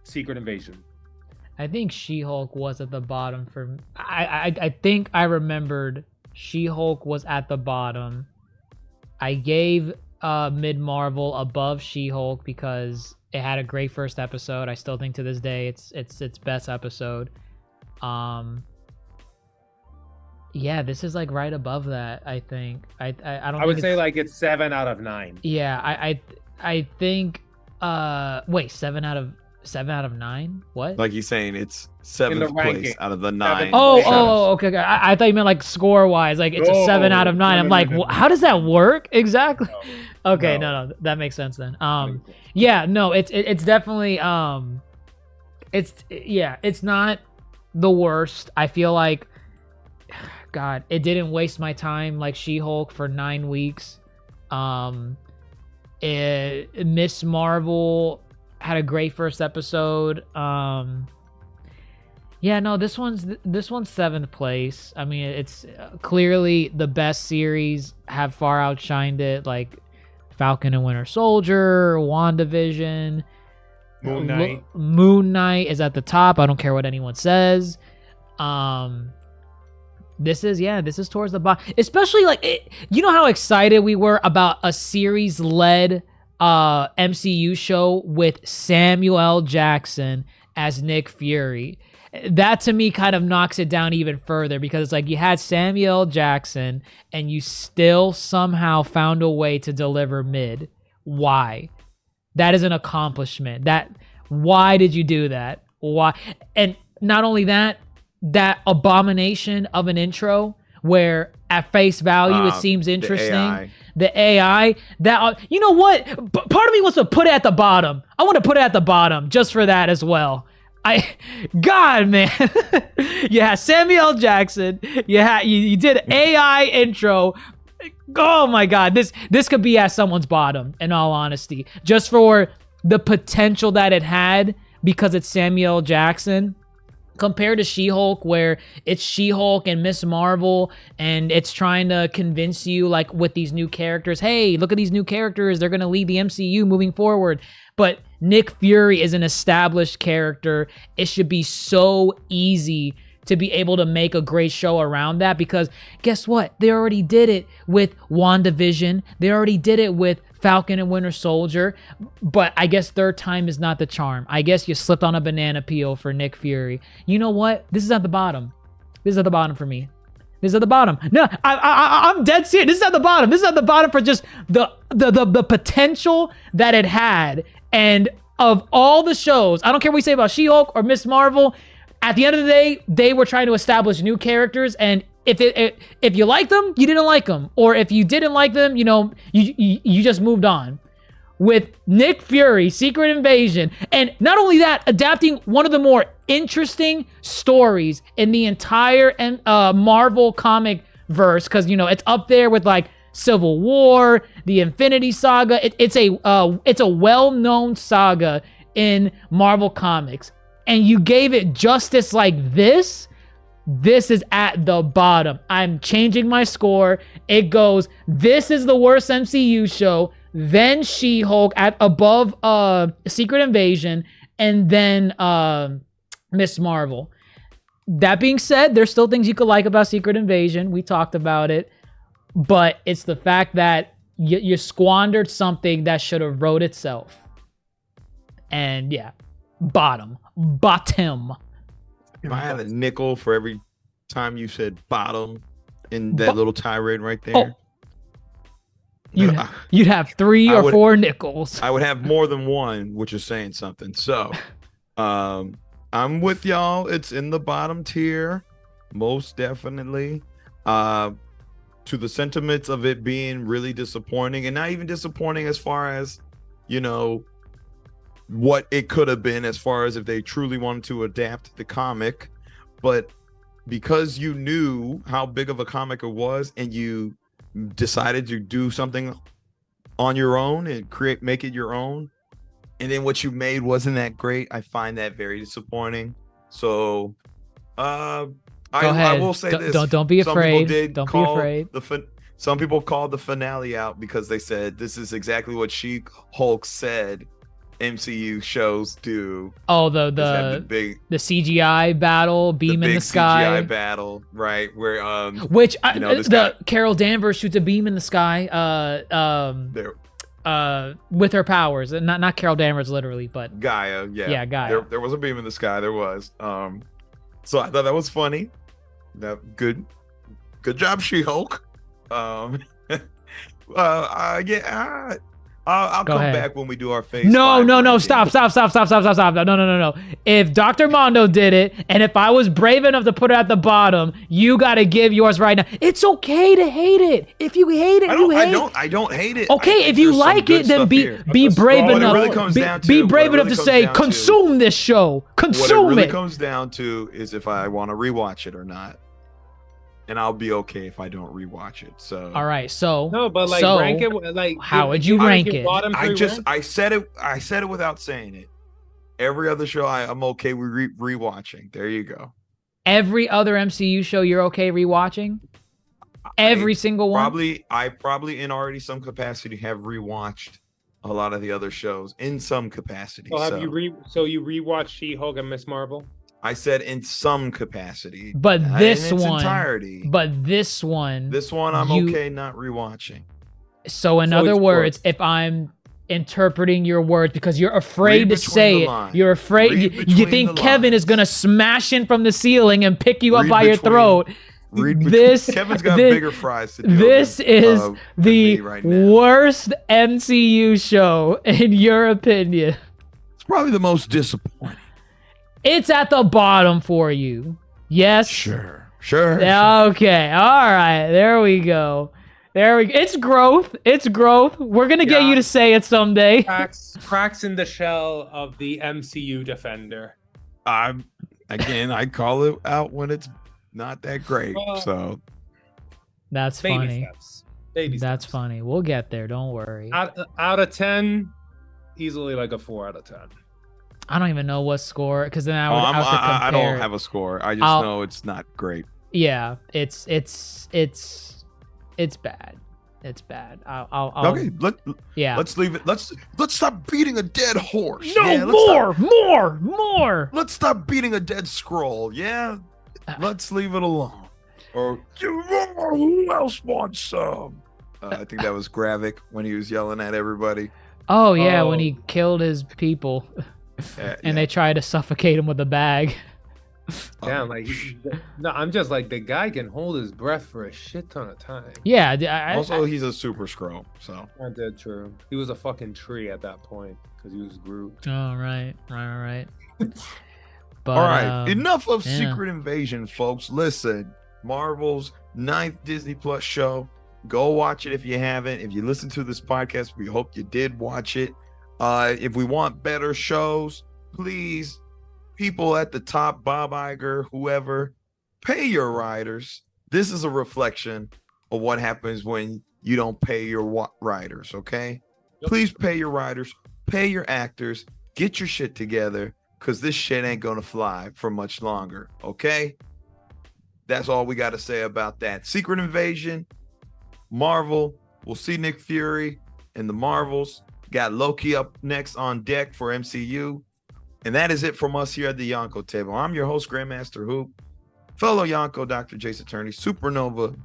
Secret Invasion. I think She-Hulk was at the bottom for. I think I remembered She-Hulk was at the bottom. I gave Mid Marvel above She-Hulk because it had a great first episode. I still think to this day it's its best episode. Yeah, this is like right above that. I think. I don't. I think would say it's- like it's 7 out of 9. Yeah, I think. Wait, 7 out of 9. What? Like he's saying, it's 7th place ranking. out of the 9. Oh, Seven. okay. I thought you meant like score wise, like it's a 7 out of 9. No, I'm no, like, no, no. how does that work exactly? No. Okay, No. no, that makes sense then. Yeah, no, it's definitely it's not the worst. I feel like, God, it didn't waste my time like She-Hulk for 9 weeks. Miss Marvel had a great first episode. Yeah, no, this one's 7th place. I mean, it's clearly the best series, have far outshined it, like Falcon and Winter Soldier, WandaVision, Moon Knight. Moon Knight is at the top. I don't care what anyone says. This is towards the bottom. Especially you know how excited we were about a series led MCU show with Samuel L. Jackson as Nick Fury. That to me kind of knocks it down even further because it's like you had Samuel L. Jackson and you still somehow found a way to deliver mid. Why? That is an accomplishment. Why did you do that? Why? And not only that abomination of an intro where at face value it seems interesting. The AI that you know what? Part of me wants to put it at the bottom. I want to put it at the bottom just for that as well. God, man. Yeah, Samuel L. Jackson. Yeah, you did AI intro. Oh my God, this could be at someone's bottom. In all honesty, just for the potential that it had because it's Samuel L. Jackson. Compared to She-Hulk, where it's She-Hulk and Miss Marvel, and it's trying to convince you, like, with these new characters, hey, look at these new characters, they're going to lead the MCU moving forward. But Nick Fury is an established character. It should be so easy to be able to make a great show around that because guess what? They already did it with WandaVision. They already did it with Falcon and Winter Soldier. But I guess third time is not the charm. I guess you slipped on a banana peel for Nick Fury. You know what? This is at the bottom. This is at the bottom for me. This is at the bottom. No, I'm dead serious. This is at the bottom. This is at the bottom for just the potential that it had. And of all the shows, I don't care what we say about She-Hulk or Miss Marvel, at the end of the day, they were trying to establish new characters, and if you liked them, you didn't like them, or if you didn't like them, you just moved on. With Nick Fury, Secret Invasion, and not only that, adapting one of the more interesting stories in the entire Marvel comic verse, because it's up there with like Civil War, the Infinity Saga. It's a well-known saga in Marvel Comics. And you gave it justice like this is at the bottom. I'm changing my score. It goes, this is the worst MCU show, then She-Hulk above Secret Invasion, and then Miss Marvel. That being said, there's still things you could like about Secret Invasion. We talked about it, but it's the fact that you squandered something that should have wrote itself. And yeah, bottom. If I had a nickel for every time you said bottom in that little tirade right there, you'd have 3 or 4 nickels. I would have more than one, which is saying something. So, I'm with y'all. It's in the bottom tier, most definitely. To the sentiments of it being really disappointing, and not even disappointing as far as, you know, what it could have been as far as if they truly wanted to adapt the comic, but because you knew how big of a comic it was and you decided to do something on your own and make it your own, and then what you made wasn't that great, I find that very disappointing. So I will say this. Don't be afraid. Don't be afraid. Some people called the finale out because they said this is exactly what She-Hulk said MCU shows do. Oh, the CGI battle, beam in the sky. CGI battle, right? Where the Carol Danvers shoots a beam in the sky. With her powers, and not Carol Danvers literally, but Gaia. Yeah, Gaia. There was a beam in the sky. There was. So I thought that was funny. Good job, She-Hulk. I'll come back when we do our phase. No, stop. No. If Dr. Mondo did it, and if I was brave enough to put it at the bottom, you got to give yours right now. It's okay to hate it. If you hate it, I don't hate it. Okay, if you like it, then be brave enough. Be brave enough to say, consume this show. Consume it. What it really comes down to is if I want to rewatch it or not. And I'll be okay if I don't rewatch it. So all right, so no, but like rank it. Like how would you rank it? I said it without saying it. Every other show I'm okay with rewatching. There you go. Every other MCU show you're okay rewatching? Every single one? I probably in already some capacity have rewatched a lot of the other shows in some capacity. So you rewatched She-Hulk and Miss Marvel? I said in some capacity, but this in its one, entirety. But this one, I'm okay not rewatching. So in other words, if I'm interpreting your words, because you're afraid to say it, you're afraid. You think Kevin is gonna smash in from the ceiling and pick you up by your throat. Kevin's got bigger fries to do. This is the worst MCU show in your opinion. It's probably the most disappointing. It's at the bottom for you. Yes? Sure. Okay. All right. There we go. It's growth. We're going to get you to say it someday. Cracks in the shell of the MCU defender. I call it out when it's not that great. So that's funny. That's funny. We'll get there. Don't worry. Out of 10, easily like a 4 out of 10. I don't even know what score, because then I don't have a score. I just know it's not great. Yeah, it's bad. It's bad. Okay, let's leave it. Let's stop beating a dead horse. No, more. Let's stop beating a dead scroll. Yeah, let's leave it alone. Or who else wants some? I think that was Gravik when he was yelling at everybody. Oh yeah, when he killed his people. And they try to suffocate him with a bag. Damn, I'm just like, the guy can hold his breath for a shit ton of time. Yeah. He's a super scroll, so. Not that true. He was a fucking tree at that point because he was Groot. Oh, right. But, all right, enough of Secret Invasion, folks. Listen, Marvel's 9th Disney Plus show. Go watch it if you haven't. If you listen to this podcast, we hope you did watch it. If we want better shows, please, people at the top, Bob Iger, whoever, pay your writers. This is a reflection of what happens when you don't pay your writers, okay? Yep. Please pay your writers, pay your actors, get your shit together, because this shit ain't gonna fly for much longer, okay? That's all we got to say about that. Secret Invasion, Marvel, we'll see Nick Fury and the Marvels. Got Loki up next on deck for MCU. And that is it from us here at the Yonko table. I'm your host, Grandmaster Hoop, fellow Yonko, Dr. Jace Attorney, Supernova,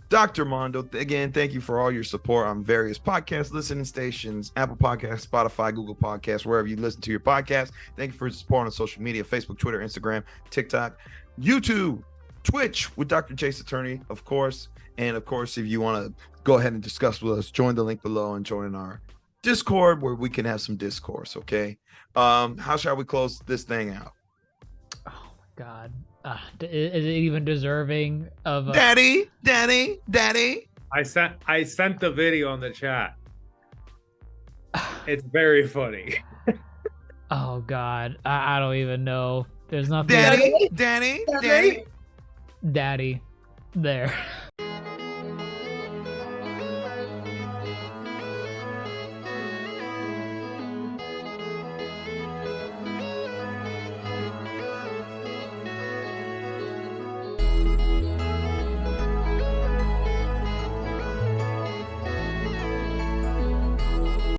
Dr. Mondo. Again, thank you for all your support on various podcast listening stations, Apple Podcasts, Spotify, Google Podcasts, wherever you listen to your podcast. Thank you for your support on social media, Facebook, Twitter, Instagram, TikTok, YouTube, Twitch with Dr. Jace Attorney, of course. And of course, if you want to go ahead and discuss with us, join the link below and join our Discord where we can have some discourse, okay? How shall we close this thing out? Oh my God. Is it even deserving of Daddy? I sent the video on the chat. It's very funny. Oh God. I don't even know. There's nothing. Daddy. Daddy. There.